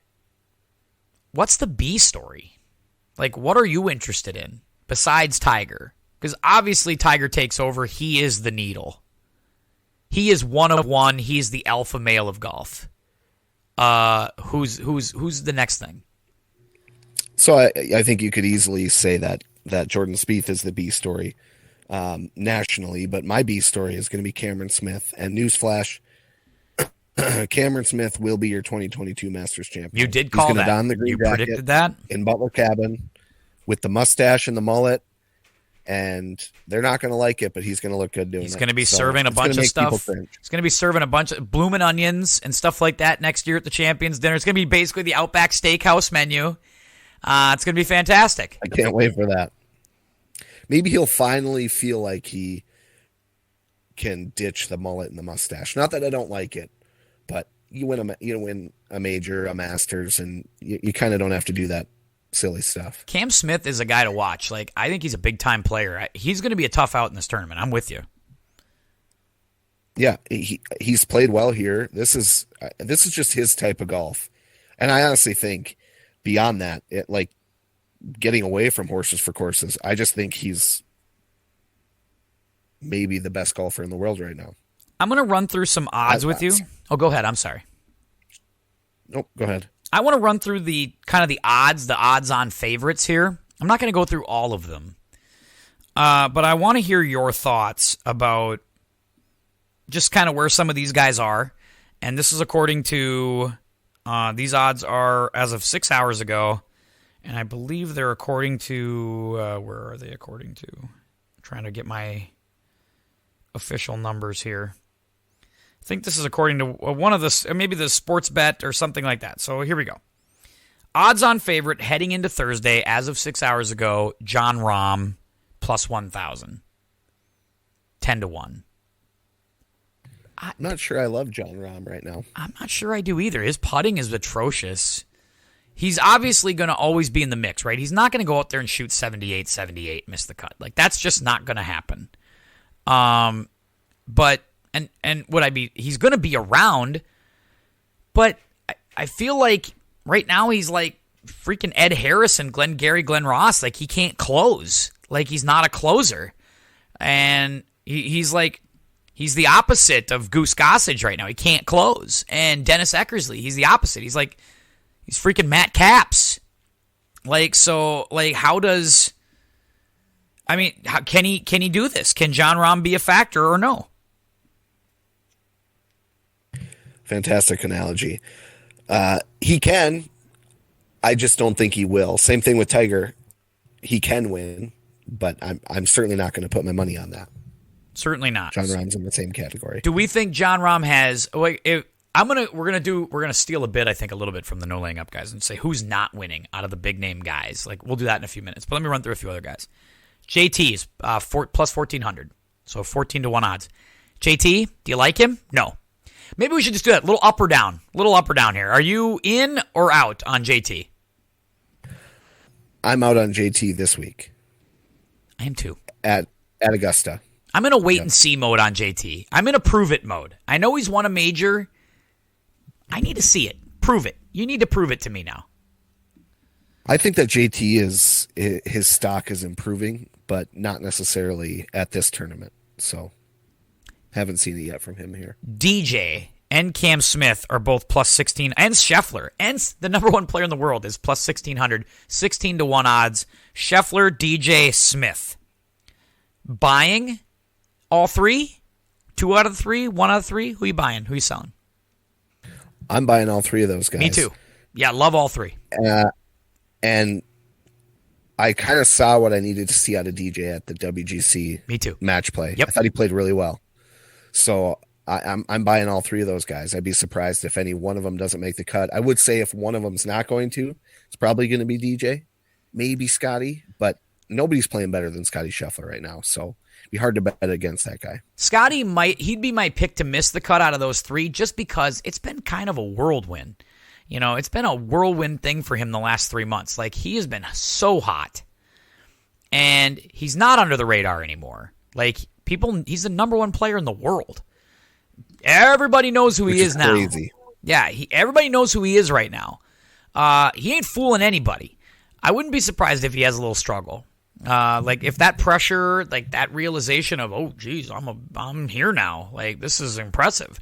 what's the B story? What are you interested in besides Tiger? Because obviously Tiger takes over. He is the needle. He is one of one. He's the alpha male of golf. Who's the next thing? So I think you could easily say that Jordan Spieth is the B story nationally, but my B story is going to be Cameron Smith. And newsflash, Cameron Smith will be your 2022 Masters champion. You did call that. Don the green You predicted that in Butler Cabin with the mustache and the mullet. And they're not going to like it, but he's going to look good doing it. He's going to be serving a bunch of stuff. He's going to be serving a bunch of blooming onions and stuff like that next year at the Champions Dinner. It's going to be basically the Outback Steakhouse menu. It's going to be fantastic. I can't wait for that. Maybe he'll finally feel like he can ditch the mullet and the mustache. Not that I don't like it, but you win a major, a Masters, and you kind of don't have to do that silly stuff. Cam Smith is a guy to watch. Like, I think he's a big-time player. He's going to be a tough out in this tournament. I'm with you. Yeah, he's played well here. This is just his type of golf. And I honestly think beyond that, like getting away from horses for courses, I just think he's maybe the best golfer in the world right now. I'm going to run through some odds with you. Oh, go ahead. I'm sorry. Nope, go ahead. I want to run through the odds on favorites here. I'm not going to go through all of them. But I want to hear your thoughts about just kind of where some of these guys are. And this is according to, these odds are as of 6 hours ago. And I believe they're according to, where are they according to? I'm trying to get my official numbers here. I think this is according to one of the, maybe the sports bet or something like that. So here we go. Odds on favorite heading into Thursday as of 6 hours ago, Jon Rahm plus 1,000. 10-1. I'm not sure I love Jon Rahm right now. I'm not sure I do either. His putting is atrocious. He's obviously going to always be in the mix, right? He's not going to go out there and shoot 78, miss the cut. Like, that's just not going to happen. But he's going to be around, but I feel like right now he's like freaking Ed Harris and Glenn Ross. Like, he can't close. Like, he's not a closer. And he's the opposite of Goose Gossage right now. He can't close. And Dennis Eckersley, he's the opposite. He's freaking Matt Capps. Can he do this? Can Jon Rahm be a factor or no? Fantastic analogy. He can. I just don't think he will. Same thing with Tiger. He can win, but I'm certainly not going to put my money on that. Certainly not. Jon Rahm's in the same category. Do we think Jon Rahm has? We're gonna steal a bit. I think a little bit from the no laying up guys and say who's not winning out of the big name guys. Like, we'll do that in a few minutes. But let me run through a few other guys. JT is plus 1,400, so 14-1 odds. JT, do you like him? No. Maybe we should just do that. Little up or down here. Are you in or out on JT? I'm out on JT this week. I am too. At Augusta. I'm in a wait and see mode on JT. I'm in a prove it mode. I know he's won a major. I need to see it. Prove it. You need to prove it to me now. I think that his stock is improving, but not necessarily at this tournament. So haven't seen it yet from him here. DJ and Cam Smith are both plus 16, and Scheffler, and the number one player in the world is plus 1,600, 16-1 odds. Scheffler, DJ, Smith. Buying all three? 2 out of 3? 1 out of 3? Who you buying? Who you selling? I'm buying all three of those guys. Me too. Yeah, love all three. And I kind of saw what I needed to see out of DJ at the WGC Me too. match play. Yep. I thought he played really well. So I'm buying all three of those guys. I'd be surprised if any one of them doesn't make the cut. I would say if one of them's not going to, it's probably going to be DJ, maybe Scotty, but nobody's playing better than Scotty Scheffler right now. So it'd be hard to bet against that guy. Scotty he'd be my pick to miss the cut out of those three just because it's been kind of a whirlwind. You know, it's been a whirlwind thing for him the last 3 months. Like, he has been so hot. And he's not under the radar anymore. Like, he's the number one player in the world. Everybody knows who he is now. Crazy. Yeah, everybody knows who he is right now. He ain't fooling anybody. I wouldn't be surprised if he has a little struggle. Like, if that pressure, like that realization of, oh, geez, I'm here now. Like, this is impressive.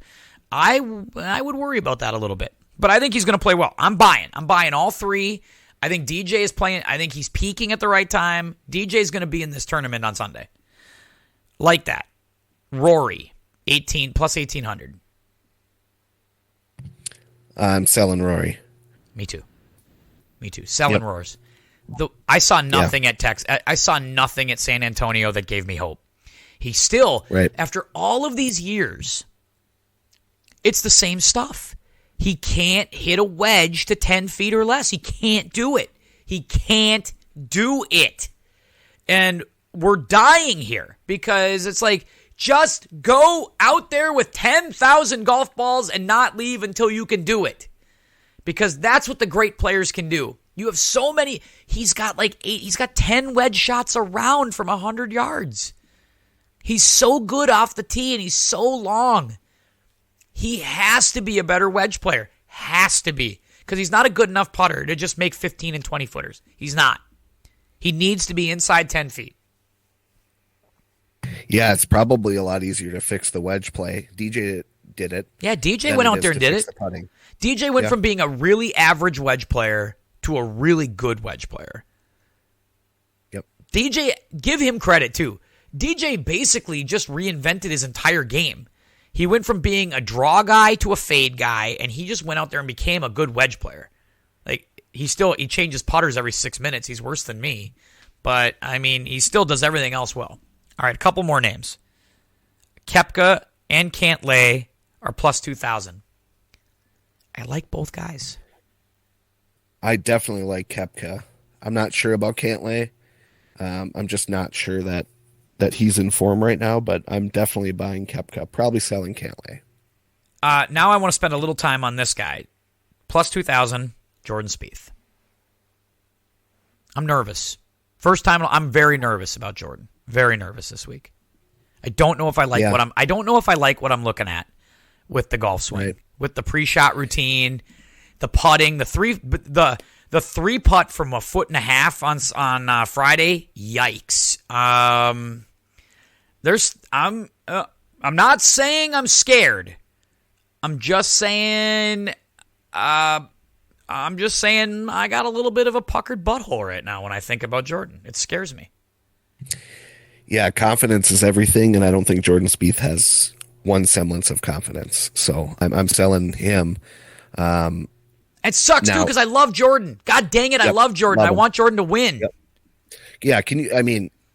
I would worry about that a little bit. But I think he's going to play well. I'm buying all three. I think DJ is playing. I think he's peaking at the right time. DJ is going to be in this tournament on Sunday. Like that. Rory, 18 plus 1,800. I'm selling Rory. Me too. Selling Roars. I saw nothing at Texas. I saw nothing at San Antonio that gave me hope. He still, after all of these years, it's the same stuff. He can't hit a wedge to 10 feet or less. He can't do it. And we're dying here because it's like, just go out there with 10,000 golf balls and not leave until you can do it. Because that's what the great players can do. You have so many. He's got like 8. He's got 10 wedge shots around from 100 yards. He's so good off the tee, and he's so long. He has to be a better wedge player. Has to be. Because he's not a good enough putter to just make 15 and 20 footers. He's not. He needs to be inside 10 feet. Yeah, it's probably a lot easier to fix the wedge play. DJ did it. Yeah, DJ went out there and did it. DJ went from being a really average wedge player to a really good wedge player. Yep. DJ, give him credit too. DJ basically just reinvented his entire game. He went from being a draw guy to a fade guy, and he just went out there and became a good wedge player. Like he changes putters every 6 minutes. He's worse than me, but I mean he still does everything else well. All right, a couple more names. Koepka and Cantlay are plus 2,000. I like both guys. I definitely like Koepka. I'm not sure about Cantlay. I'm just not sure that he's in form right now, but I'm definitely buying Koepka. Probably selling Cantlay. Now I want to spend a little time on this guy. Plus 2,000, Jordan Spieth. I'm nervous. First time, I'm very nervous about Jordan. Very nervous this week. I don't know if I like I don't know if I like what I'm looking at with the golf swing, right. With the pre-shot routine, the putting, the three putt from 1.5 feet on Friday. Yikes. I'm not saying I'm scared. I'm just saying I got a little bit of a puckered butthole right now when I think about Jordan. It scares me. Yeah, confidence is everything, and I don't think Jordan Spieth has one semblance of confidence. So I'm selling him. It sucks too because I love Jordan. God dang it, I love Jordan. I want Jordan to win. Yep. Yeah,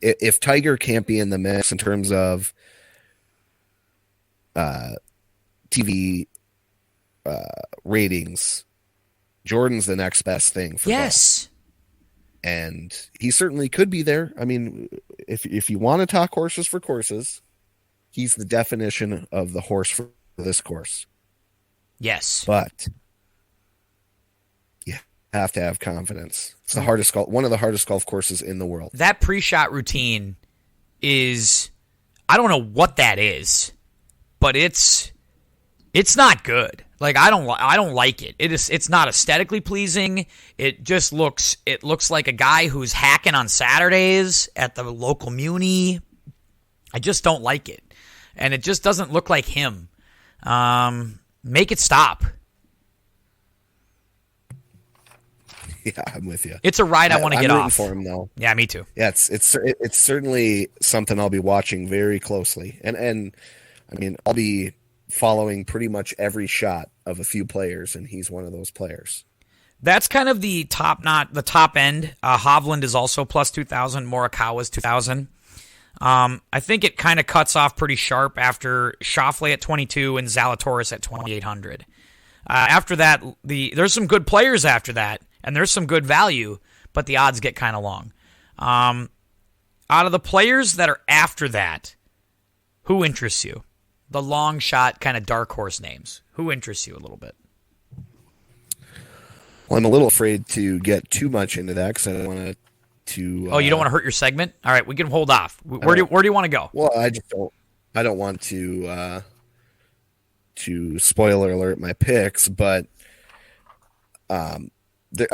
if Tiger can't be in the mix in terms of TV ratings, Jordan's the next best thing for golf. And he certainly could be there. I mean, if you want to talk horses for courses, he's the definition of the horse for this course. Yes. But you have to have confidence. It's one of the hardest golf courses in the world. That pre-shot routine is, I don't know what that is, but it's not good. Like I don't like it. It's not aesthetically pleasing. It looks like a guy who's hacking on Saturdays at the local muni. I just don't like it. And it just doesn't look like him. Make it stop. Yeah, I'm with you. It's a ride I want to get off. For him though. Yeah, me too. Yeah, it's certainly something I'll be watching very closely. And I mean, I'll be following pretty much every shot of a few players, and he's one of those players. That's kind of the top end. Hovland is also plus 2,000. Morikawa's 2,000. I think it kind of cuts off pretty sharp after Schauffele at 22 and Zalatoris at 2,800. After that, there's some good players after that, and there's some good value, but the odds get kind of long. Out of the players that are after that, who interests you? The long shot kind of dark horse names. Who interests you a little bit? Well, I'm a little afraid to get too much into that because I don't want to. Oh, you don't want to hurt your segment? All right, we can hold off. Where do you want to go? Well, I don't want to spoiler alert my picks, but a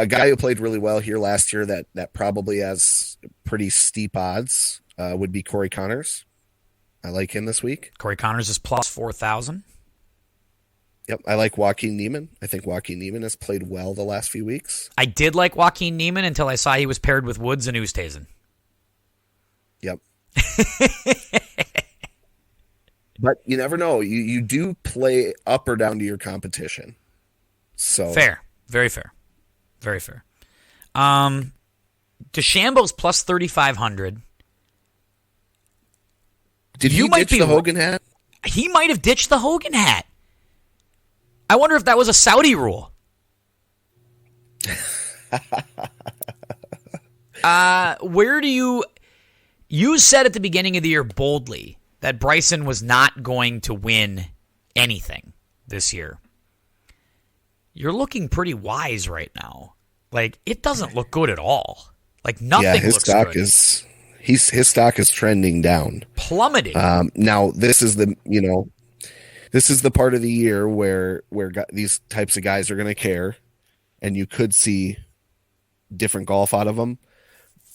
guy who played really well here last year that probably has pretty steep odds would be Corey Connors. I like him this week. Corey Connors is plus 4,000. Yep, I like Joaquin Niemann. I think Joaquin Niemann has played well the last few weeks. I did like Joaquin Niemann until I saw he was paired with Woods and Oosthuizen. Yep. But you never know. You do play up or down to your competition. So fair. Very fair. Very fair. DeChambeau's plus 3,500. Did he ditch the Hogan hat? He might have ditched the Hogan hat. I wonder if that was a Saudi rule. Where do you said at the beginning of the year boldly that Bryson was not going to win anything this year. You're looking pretty wise right now. Like, it doesn't look good at all. Like, Yeah, nothing his looks stock good. his stock is trending down. Plummeting. Now this is this is the part of the year where these types of guys are going to care, and you could see different golf out of them,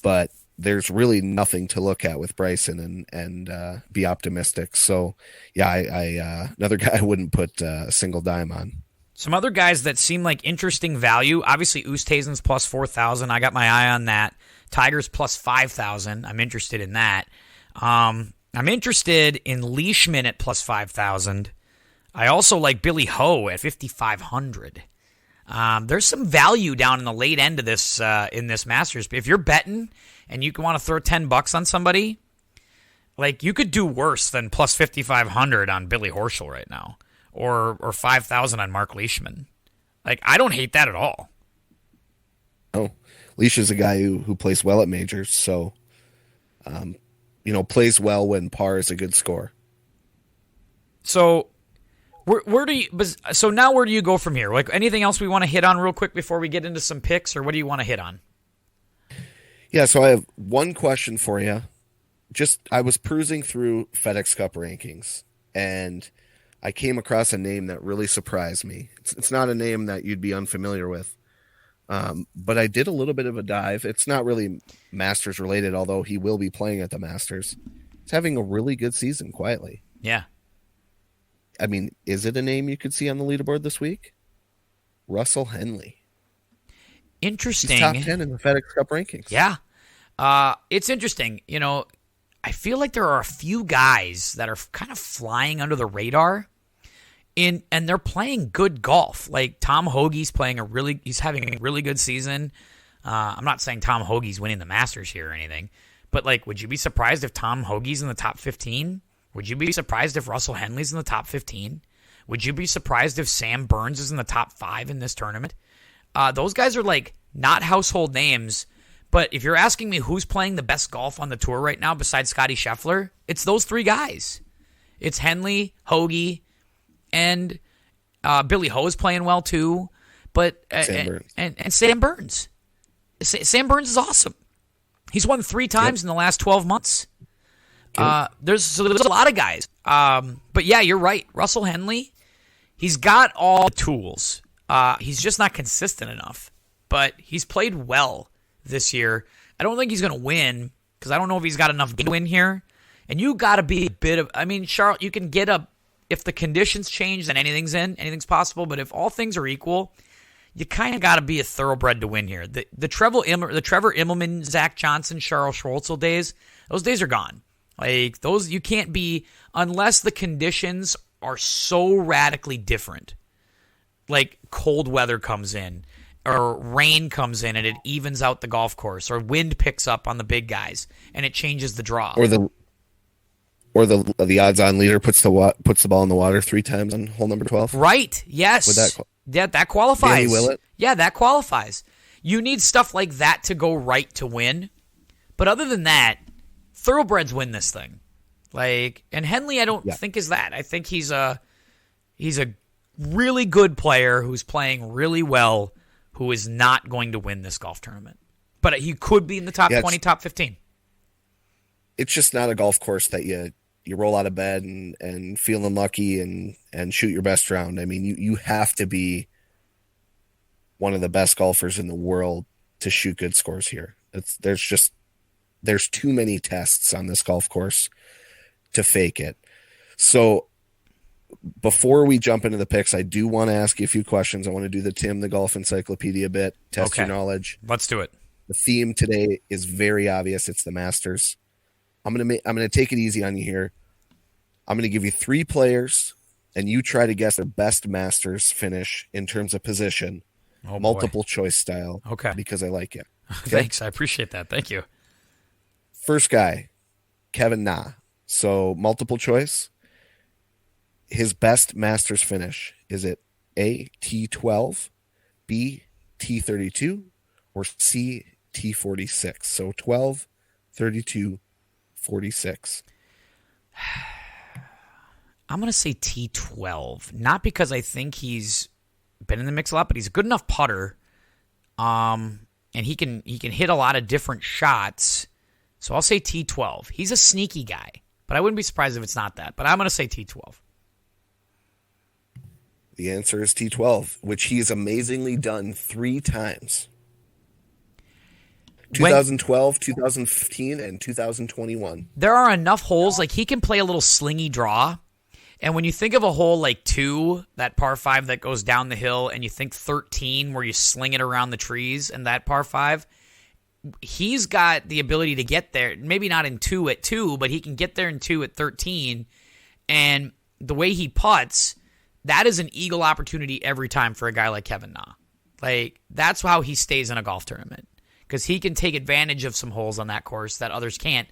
but there's really nothing to look at with Bryson and be optimistic. So yeah, I another guy I wouldn't put a single dime on. Some other guys that seem like interesting value. Obviously, Oosthuizen's plus 4,000. I got my eye on that. Tiger's plus 5,000. I'm interested in that. I'm interested in Leishman at plus 5,000. I also like Billy Ho at 5,500. There's some value down in the late end of this in this Masters. If you're betting and you want to throw $10 on somebody, like, you could do worse than plus 5,500 on Billy Horschel right now, or 5,000 on Mark Leishman. Like, I don't hate that at all. Oh, Leash is a guy who plays well at majors, so plays well when par is a good score. So where do you? So now where do you go from here? Like, anything else we want to hit on real quick before we get into some picks, or what do you want to hit on? Yeah, so I have one question for you. I was perusing through FedEx Cup rankings, and I came across a name that really surprised me. It's not a name that you'd be unfamiliar with, but I did a little bit of a dive. It's not really Masters related, although he will be playing at the Masters. He's having a really good season quietly. Yeah. I mean, is it a name you could see on the leaderboard this week? Russell Henley. Interesting. He's top 10 in the FedEx Cup rankings. Yeah. It's interesting. I feel like there are a few guys that are kind of flying under the radar, and they're playing good golf. Like, Tom Hoagie's he's having a really good season. I'm not saying Tom Hoagie's winning the Masters here or anything, but, like, would you be surprised if Tom Hoagie's in the top 15? Would you be surprised if Russell Henley's in the top 15? Would you be surprised if Sam Burns is in the top 5 in this tournament? Those guys are, like, not household names, but if you're asking me who's playing the best golf on the tour right now besides Scotty Scheffler, it's those three guys. It's Henley, Hoagie, and Billy Ho is playing well too, but Sam Burns. And Sam Burns. Sam Burns is awesome. He's won 3 times in the last 12 months. There's a lot of guys. But yeah, you're right. Russell Henley, he's got all the tools. He's just not consistent enough. But he's played well this year. I don't think he's going to win because I don't know if he's got enough to win here. And you got to be a bit of, I mean, Charlotte, you can get if the conditions change, then anything's possible. But if all things are equal, you kind of got to be a thoroughbred to win here. The Trevor Immelman, Zach Johnson, Charles Schwartzel days, those days are gone. Like, those, you can't be, unless the conditions are so radically different. Like, cold weather comes in, or rain comes in and it evens out the golf course, or wind picks up on the big guys and it changes the draw. Or the odds-on leader puts the ball in the water 3 times on hole number 12. Right? Yes. That qualifies. Danny Willett? Yeah, that qualifies. You need stuff like that to go right to win. But other than that, thoroughbreds win this thing. Like, and Henley, I don't think is that. I think he's a really good player who's playing really well, who is not going to win this golf tournament. But he could be in the top 20, top 15. It's just not a golf course that you roll out of bed and feeling lucky and shoot your best round. I mean, you have to be one of the best golfers in the world to shoot good scores here. There's too many tests on this golf course to fake it. So before we jump into the picks, I do want to ask you a few questions. I want to do the Tim, the Golf Encyclopedia bit, test your knowledge. Let's do it. The theme today is very obvious. It's the Masters. I'm gonna take it easy on you here. I'm gonna give you 3 players, and you try to guess their best Masters finish in terms of position, multiple choice style. Okay, because I like it. Okay? Thanks, I appreciate that. Thank you. First guy, Kevin Na. So multiple choice. His best Masters finish, is it A, T12, B, T32, or C, T46? So 12, 32, 46. I'm going to say T12. Not because I think he's been in the mix a lot, but he's a good enough putter. And he can hit a lot of different shots. So I'll say T12. He's a sneaky guy, but I wouldn't be surprised if it's not that. But I'm going to say T12. The answer is T12, which he has amazingly done 3 times. 2012, 2015, and 2021. There are enough holes, like he can play a little slingy draw. And when you think of a hole like 2, that par 5 that goes down the hill, and you think 13 where you sling it around the trees and that par 5, he's got the ability to get there. Maybe not in 2 at 2, but he can get there in 2 at 13. And the way he putts, that is an eagle opportunity every time for a guy like Kevin Na. Like, that's how he stays in a golf tournament, because he can take advantage of some holes on that course that others can't.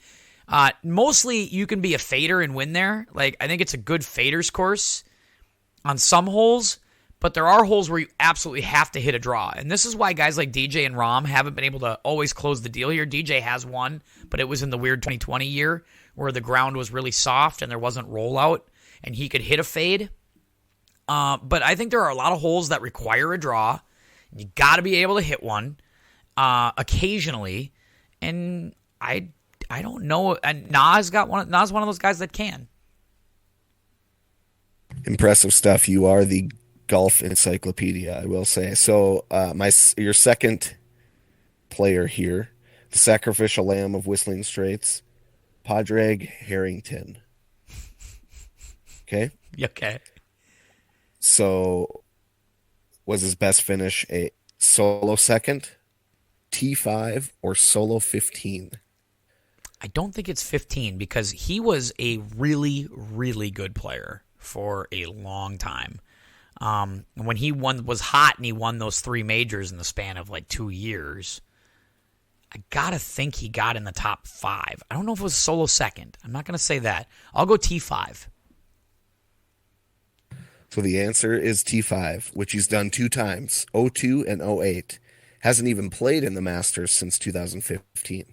Mostly, you can be a fader and win there. Like, I think it's a good faders course on some holes, but there are holes where you absolutely have to hit a draw. And this is why guys like DJ and Rahm haven't been able to always close the deal here. DJ has won, but it was in the weird 2020 year where the ground was really soft and there wasn't rollout, and he could hit a fade. But I think there are a lot of holes that require a draw. You got to be able to hit one occasionally, and I don't know. And Nas one of those guys that can. Impressive stuff. You are the golf encyclopedia, I will say. So, your second player here, the sacrificial lamb of Whistling Straits, Padraig Harrington. Okay. Okay. So, was his best finish a solo second, T5, or solo 15? I don't think it's 15, because he was a really, really good player for a long time. When he was hot and he won those 3 majors in the span of like 2 years, I got to think he got in the top 5. I don't know if it was solo second. I'm not going to say that. I'll go T5. So the answer is T5, which he's done 2 times, 02 and 08. Hasn't even played in the Masters since 2015.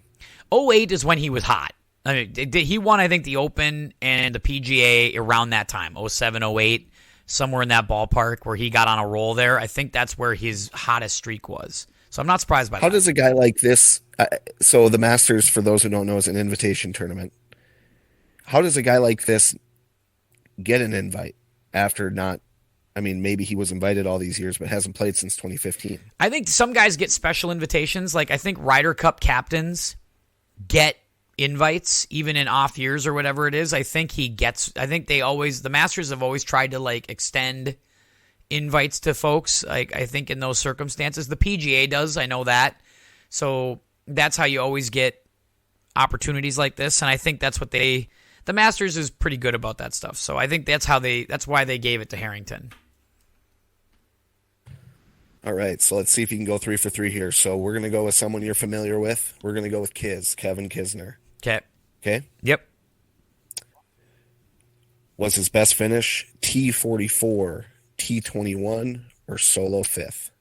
08 is when he was hot. I mean, he won, I think, the Open and the PGA around that time, 07, 08, somewhere in that ballpark where he got on a roll there. I think that's where his hottest streak was. So I'm not surprised by that. How does a guy like this, so the Masters, for those who don't know, is an invitation tournament. How does a guy like this get an invite after not, I mean, maybe he was invited all these years, but hasn't played since 2015? I think some guys get special invitations. Like, I think Ryder Cup captains get invites even in off years or whatever it is. I think the Masters have always tried to like extend invites to folks. Like, I think in those circumstances, the PGA does. I know that. So that's how you always get opportunities like this. And I think that's what the Masters is pretty good about that stuff. So I think that's why they gave it to Harrington. All right, so let's see if you can go 3 for 3 here. So we're going to go with someone you're familiar with. We're going to go with Kevin Kisner. Okay. Okay? Yep. Was his best finish T44, T21, or solo 5th?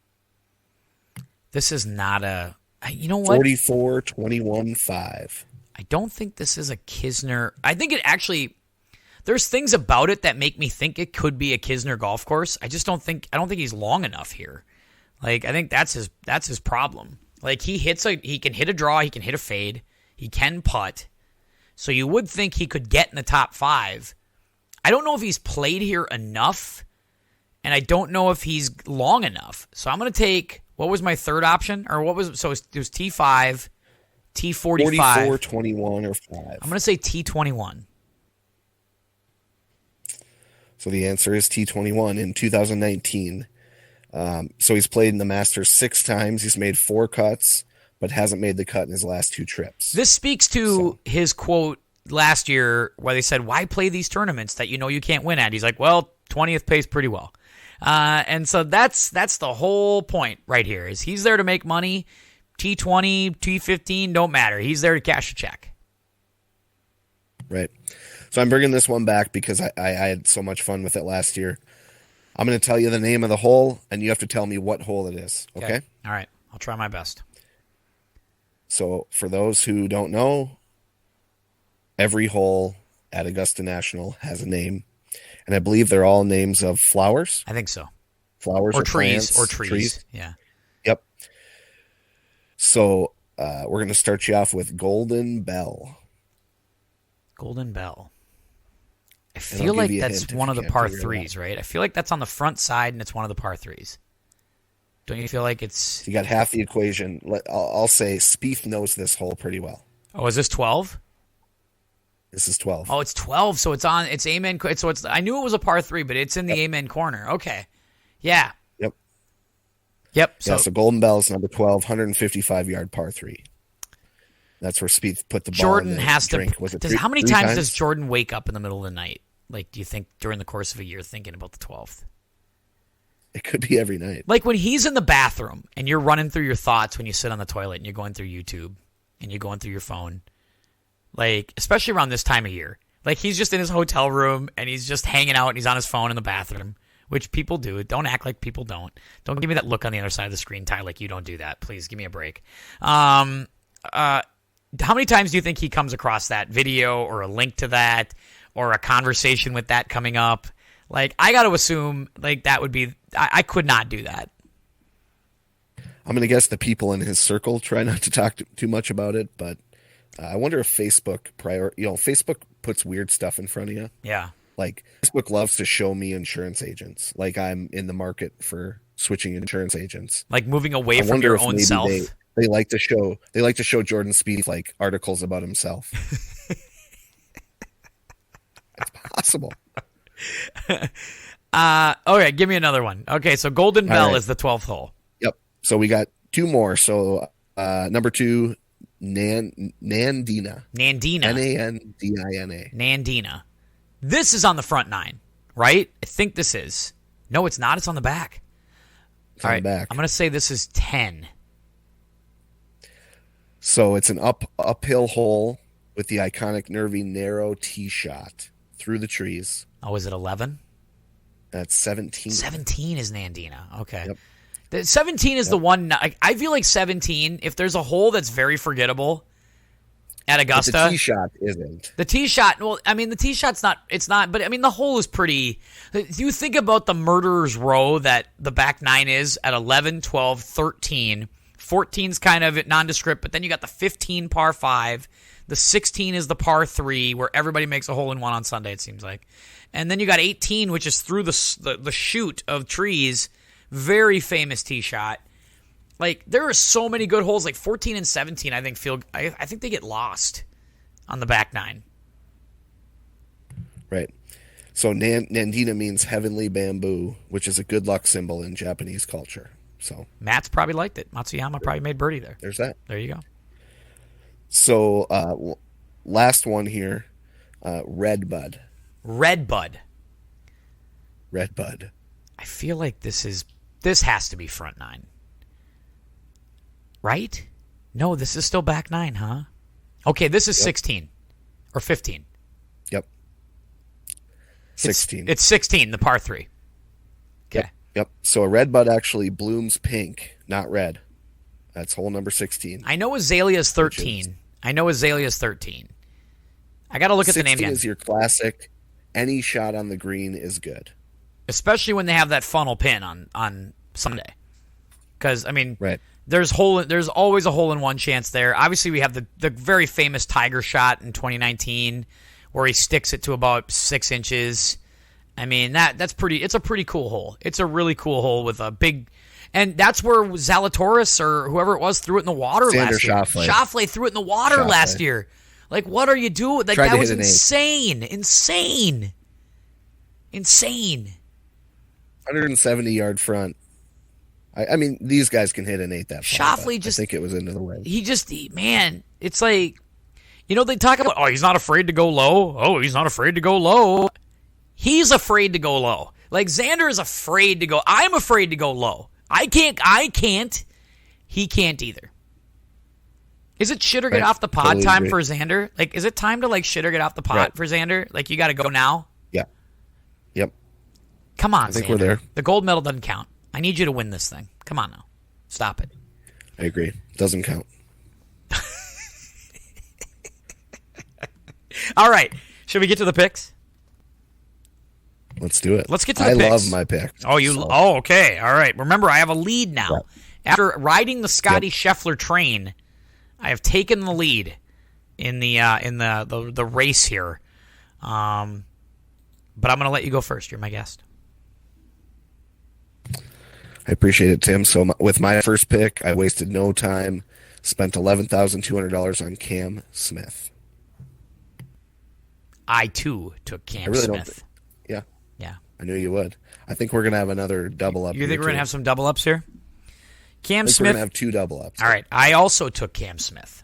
This is not a... You know what? 44, 21, 5. I don't think this is a Kisner. I think it actually... There's things about it that make me think it could be a Kisner golf course. I don't think he's long enough here. Like, I think that's his problem. Like, he can hit a draw, he can hit a fade, he can putt. So you would think he could get in the top 5. I don't know if he's played here enough, and I don't know if he's long enough. So I'm going to take, what was my third option? Or what was, so it was T5, T45. 44, 21, or 5. I'm going to say T21. So the answer is T21 in 2019. So he's played in the Masters 6 times. He's made 4 cuts, but hasn't made the cut in his last 2 trips. This speaks to his quote last year where they said, why play these tournaments that you know you can't win at? He's like, well, 20th pays pretty well. And so that's the whole point right here is he's there to make money. T20, T15, don't matter. He's there to cash a check. Right. So I'm bringing this one back because I had so much fun with it last year. I'm going to tell you the name of the hole, and you have to tell me what hole it is. Okay? All right. I'll try my best. So for those who don't know, every hole at Augusta National has a name, and I believe they're all names of flowers. I think so. Flowers or or trees. plants, Or trees. Yeah. Yep. So we're going to start you off with Golden Bell. Golden Bell. I And I'll feel give like you a that's hint if one you of the can't par figure it threes, right? I feel like that's on the front side and it's one of the par threes. Don't you feel like it's... So you got half the equation. I'll say Spieth knows this hole pretty well. Oh, is this 12? This is 12. Oh, it's 12, so it's amen. So it's, I knew it was a par three, but it's in the amen corner. Okay. Yeah. Yep. Yep. So Golden Bell is number 12, 155-yard par three. That's where Spieth put the ball Jordan in the has drink. to... Was it how many three times does Jordan wake up in the middle of the night? Like, do you think during the course of a year thinking about the 12th? It could be every night. Like when he's in the bathroom and you're running through your thoughts when you sit on the toilet and you're going through YouTube and you're going through your phone. Like, especially around this time of year. Like, he's just in his hotel room and he's just hanging out and he's on his phone in the bathroom, which people do. Don't act like people don't. Don't give me that look on the other side of the screen, Ty, like you don't do that. Please, give me a break. How many times do you think he comes across that video or a link to that or a conversation with that coming up? Like, I got to assume, like, that would be... I could not do that. I'm going to guess the people in his circle try not to talk too much about it, but I wonder if Facebook Facebook puts weird stuff in front of you. Yeah. Like, Facebook loves to show me insurance agents. Like, I'm in the market for switching insurance agents. Like moving away from your own self. They like to show Jordan Spieth like articles about himself. It's possible. Okay, give me another one. Okay, so Golden Bell is the 12th hole. Yep. So we got two more. So number 2, Nandina. Nandina. Nandina. Nandina. This is on the front 9, right? I think this is. No, it's not. It's on the back. It's on the back. I'm going to say this is 10. So it's an uphill hole with the iconic nervy narrow tee shot through the trees. Oh, is it 11? That's 17. 17 is Nandina. Okay. Yep. The 17 is the one. I feel like 17, if there's a hole that's very forgettable at Augusta. But the tee shot isn't. The tee shot, well, I mean, the tee shot's not, it's not, but I mean, the hole is pretty. You think about the murderer's row that the back 9 is at 11, 12, 13. 14's kind of nondescript, but then you got the 15 par 5. The 16 is the par 3, where everybody makes a hole in one on Sunday, it seems like. And then you got 18, which is through the chute of trees. Very famous tee shot. Like, there are so many good holes. Like 14 and 17, I think I think they get lost on the back 9. Right. So Nandina means heavenly bamboo, which is a good luck symbol in Japanese culture. So Matt's probably liked it. Matsuyama probably made birdie there. There's that. There you go. So last one here, Redbud. Redbud. I feel like this has to be front 9. Right? No, this is still back 9, huh? Okay, this is 16 or 15. Yep. 16. It's 16, the par 3. Okay. Yep. So a redbud actually blooms pink, not red. That's hole number 16. I know Azalea's 13. I got to look at the name again. 16 is your classic. Any shot on the green is good. Especially when they have that funnel pin on Sunday. Because, I mean, right. There's always a hole-in-one chance there. Obviously, we have the very famous Tiger shot in 2019 where he sticks it to about 6 inches. I mean, that's pretty. It's a pretty cool hole. It's a really cool hole with a big, and that's where Zalatoris or whoever it was threw it in the water last year. Schauffele threw it in the water last year. Like, what are you doing? Like, that was insane. 170-yard front. I mean, these guys can hit an 8 that far. Schauffele I think it was into the wind. It's like, they talk about, he's not afraid to go low. Oh, he's not afraid to go low. He's afraid to go low. Like, Xander is afraid to go. I'm afraid to go low. I can't. He can't either. Is it shit or get off the pod totally time for Xander? Like, is it time to, like, shit or get off the pod for Xander? Like, you got to go now? Yeah. Yep. Come on, I think Xander. We're there. The gold medal doesn't count. I need you to win this thing. Come on now. Stop it. I agree. Doesn't count. All right. Should we get to the picks? Let's do it. Let's get to the picks. I love my picks. Oh, okay. All right. Remember, I have a lead now. After riding the Scotty Scheffler train, I have taken the lead in the race here. But I'm going to let you go first. You're my guest. I appreciate it, Tim. So with my first pick, I wasted no time. Spent $11,200 on Cam Smith. I, too, took Cam Smith. Yeah. Yeah. I knew you would. I think we're going to have another double up. You think we're going to have some double ups here? Cam Smith. We're going to have 2 double ups. All right. I also took Cam Smith.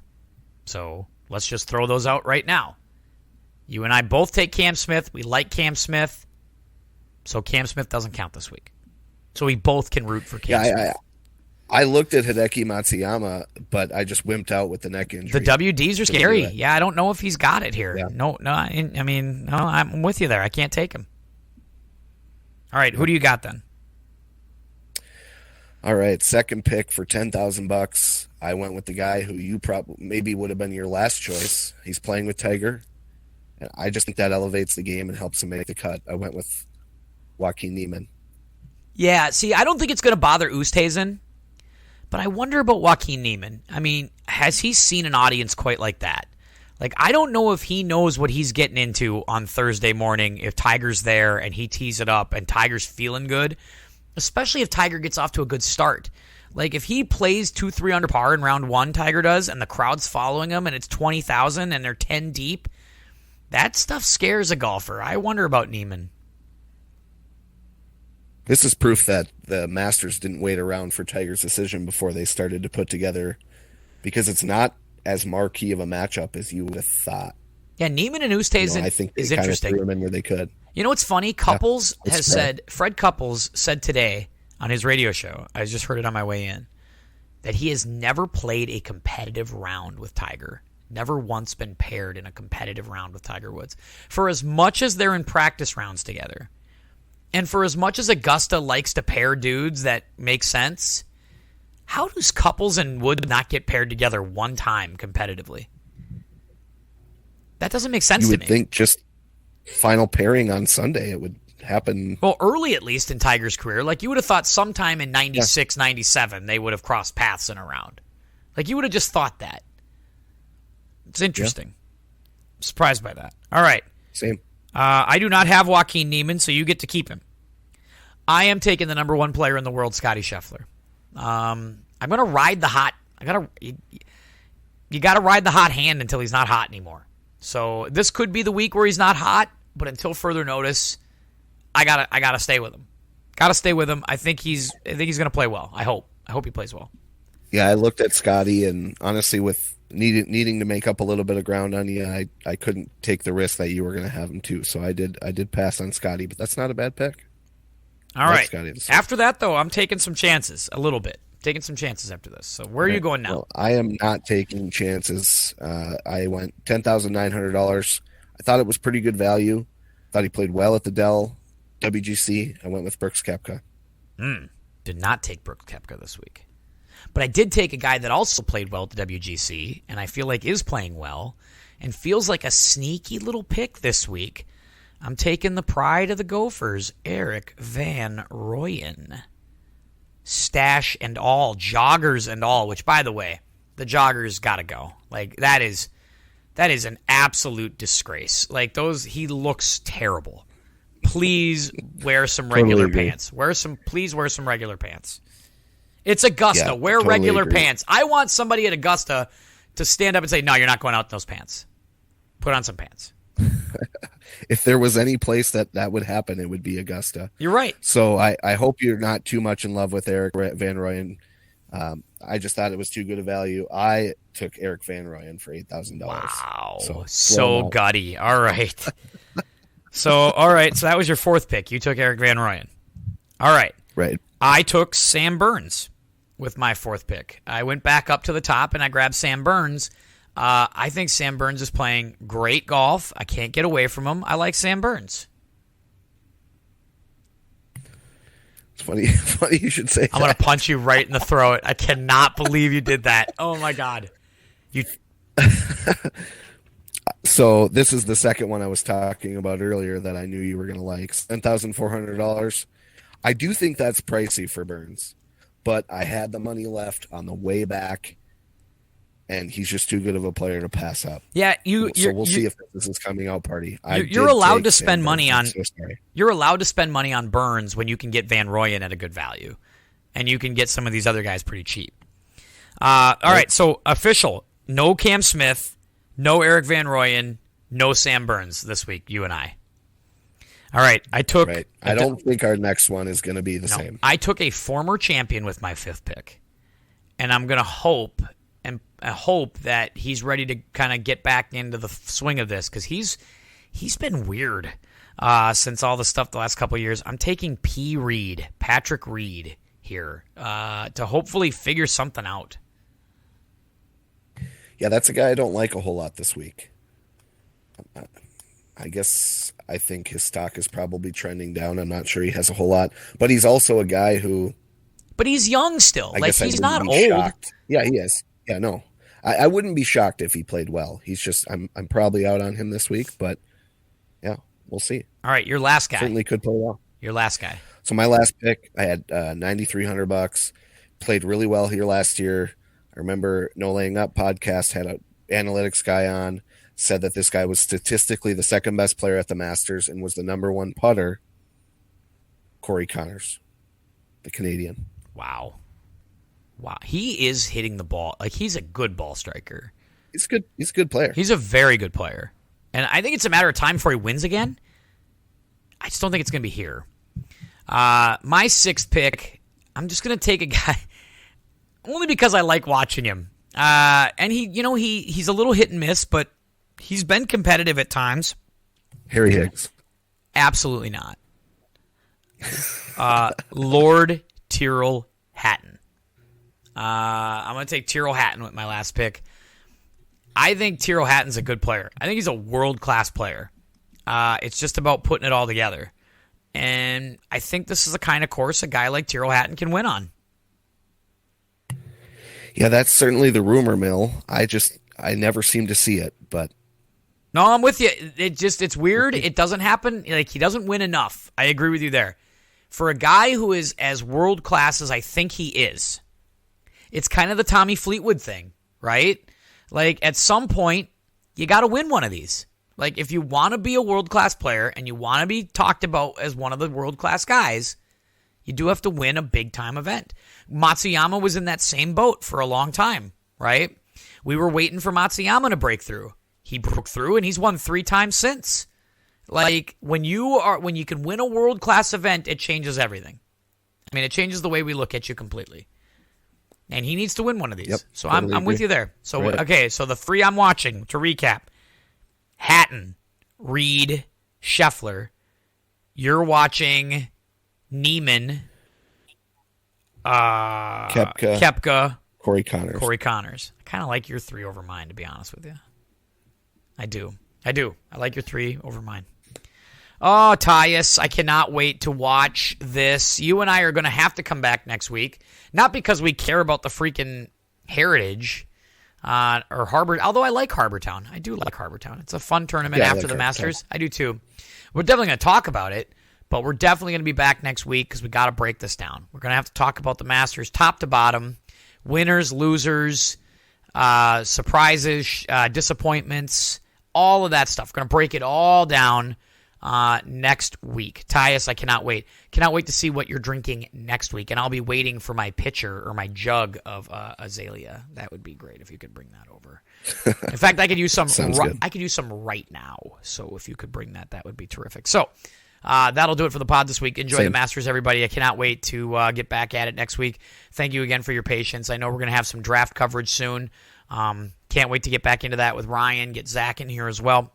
So let's just throw those out right now. You and I both take Cam Smith. We like Cam Smith. So Cam Smith doesn't count this week. So we both can root for Cam Smith. I looked at Hideki Matsuyama, but I just wimped out with the neck injury. The WDs are scary. Yeah, I don't know if he's got it here. Yeah. No, I'm with you there. I can't take him. All right, who do you got then? All right, second pick for $10,000. I went with the guy who you probably maybe would have been your last choice. He's playing with Tiger, and I just think that elevates the game and helps him make the cut. I went with Joaquin Niemann. Yeah, see, I don't think it's going to bother Oosthuizen, but I wonder about Joaquin Niemann. I mean, has he seen an audience quite like that? Like, I don't know if he knows what he's getting into on Thursday morning if Tiger's there and he tees it up and Tiger's feeling good, especially if Tiger gets off to a good start. Like, if he plays 2-3 under par in round 1, Tiger does, and the crowd's following him and it's 20,000 and they're 10 deep, that stuff scares a golfer. I wonder about Niemann. This is proof that the Masters didn't wait around for Tiger's decision before they started to put together, because it's not as marquee of a matchup as you would have thought. Yeah, Niemann and Oosthuizen I think they is kind interesting. of threw him in where they could. You know what's funny? Fred Couples said today on his radio show, I just heard it on my way in, that he has never played a competitive round with Tiger. Never once been paired in a competitive round with Tiger Woods. For as much as they're in practice rounds together, and for as much as Augusta likes to pair dudes that make sense, how does Couples and Wood not get paired together one time competitively? That doesn't make sense to me. You would think just final pairing on Sunday, it would happen. Well, early at least in Tiger's career. Like, you would have thought sometime in 96, 97, they would have crossed paths in a round. Like, you would have just thought that. It's interesting. Yeah. I'm surprised by that. All right. Same. I do not have Joaquin Niemann, so you get to keep him. I am taking the number 1 player in the world, Scotty Scheffler. I'm going to ride the hot. You got to ride the hot hand until he's not hot anymore. So this could be the week where he's not hot, but until further notice, I gotta stay with him. Got to stay with him. I think he's going to play well. I hope he plays well. Yeah, I looked at Scotty, and honestly, with needing to make up a little bit of ground on you, I couldn't take the risk that you were going to have him too. So I did pass on Scotty, but that's not a bad pick. All right. After that, though, I'm taking some chances a little bit. Taking some chances after this. So where are you going now? Well, I am not taking chances. I went $10,900. I thought it was pretty good value. Thought he played well at the Dell WGC. I went with Brooks Koepka. Did not take Brooks Koepka this week. But I did take a guy that also played well at the WGC, and I feel like is playing well, and feels like a sneaky little pick this week. I'm taking the pride of the Gophers, Erik van Rooyen. Stash and all, joggers and all, which, by the way, the joggers got to go. Like, that is an absolute disgrace. Like, he looks terrible. Please wear some regular pants. Please wear some regular pants. It's Augusta. Yeah, wear regular pants. I want somebody at Augusta to stand up and say, no, you're not going out in those pants. Put on some pants. If there was any place that would happen, it would be Augusta. You're right. So I hope you're not too much in love with Erik van Rooyen. I just thought it was too good a value. I took Erik van Rooyen for $8,000. Wow. So gutty. All right. So that was your 4th pick. You took Erik van Rooyen. All right. Right. I took Sam Burns with my 4th pick. I went back up to the top and I grabbed Sam Burns. I think Sam Burns is playing great golf. I can't get away from him. I like Sam Burns. It's funny you should say that. I'm going to punch you right in the throat. I cannot believe you did that. Oh, my God. So this is the second one I was talking about earlier that I knew you were going to like. $10,400. I do think that's pricey for Burns, but I had the money left on the way back, and he's just too good of a player to pass up. Yeah, so we'll see if this is coming out party. You're allowed to spend money on. You're allowed to spend money on Burns when you can get Van Rooyen at a good value, and you can get some of these other guys pretty cheap. All right, so official: no Cam Smith, no Eric Van Rooyen, no Sam Burns this week. You and I. All right, I took. Right. I don't think our next one is going to be the same. I took a former champion with my 5th pick, and I'm going to hope that he's ready to kind of get back into the swing of this because he's been weird since all the stuff the last couple of years. I'm taking Patrick Reed here to hopefully figure something out. Yeah, that's a guy I don't like a whole lot this week. I think his stock is probably trending down. I'm not sure he has a whole lot, but he's also a guy who. But he's young still. He's not old. Shocked. Yeah, he is. Yeah, no, I wouldn't be shocked if he played well. He's just I'm probably out on him this week, but yeah, we'll see. All right, your last guy certainly could play well. Your last guy. So my last pick, I had $9,300. Played really well here last year. I remember No Laying Up podcast had an analytics guy on. Said that this guy was statistically the second best player at the Masters and was the number 1 putter. Corey Connors, the Canadian. Wow. He is hitting the ball. He's a good ball striker. He's good. He's a good player. He's a very good player. And I think it's a matter of time before he wins again. I just don't think it's going to be here. My 6th pick, I'm just going to take a guy only because I like watching him. And he's a little hit and miss, but he's been competitive at times. Harry Higgs. Absolutely not. Lord Tyrrell Hatton. I'm going to take Tyrrell Hatton with my last pick. I think Tyrrell Hatton's a good player. I think he's a world-class player. It's just about putting it all together. And I think this is the kind of course a guy like Tyrrell Hatton can win on. Yeah, that's certainly the rumor mill. I never seem to see it, but. No, I'm with you. It's weird. It doesn't happen. He doesn't win enough. I agree with you there. For a guy who is as world-class as I think he is, it's kind of the Tommy Fleetwood thing, right? At some point, you got to win one of these. If you want to be a world-class player and you want to be talked about as one of the world-class guys, you do have to win a big-time event. Matsuyama was in that same boat for a long time, right? We were waiting for Matsuyama to break through. He broke through, and he's won 3 times since. When you can win a world-class event, it changes everything. I mean, it changes the way we look at you completely. And he needs to win one of these. Yep, so totally I'm with you there. So right. Okay, so the 3 I'm watching, to recap: Hatton, Reed, Scheffler. You're watching Neiman, Koepka, Corey Connors. I kind of like your 3 over mine, to be honest with you. I do. I like your 3 over mine. Oh, Tyus, I cannot wait to watch this. You and I are going to have to come back next week. Not because we care about the freaking Heritage or Harbor, although I like Harbortown. I do like Harbortown. It's a fun tournament after the Masters. I do too. We're definitely going to talk about it, but we're definitely going to be back next week because we got to break this down. We're going to have to talk about the Masters top to bottom, winners, losers, surprises, disappointments, all of that stuff. We're going to break it all down next week. Tyus, I cannot wait. Cannot wait to see what you're drinking next week, and I'll be waiting for my pitcher or my jug of Azalea. That would be great if you could bring that over. In fact, I could use some. I could use some right now. So if you could bring that, that would be terrific. So that'll do it for the pod this week. Enjoy the Masters, everybody. I cannot wait to get back at it next week. Thank you again for your patience. I know we're going to have some draft coverage soon. Can't wait to get back into that with Ryan, get Zach in here as well.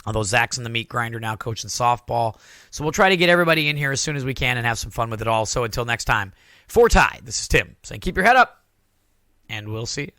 Although Zach's in the meat grinder now coaching softball. So we'll try to get everybody in here as soon as we can and have some fun with it all. So until next time, for Ty, this is Tim saying keep your head up, and we'll see you.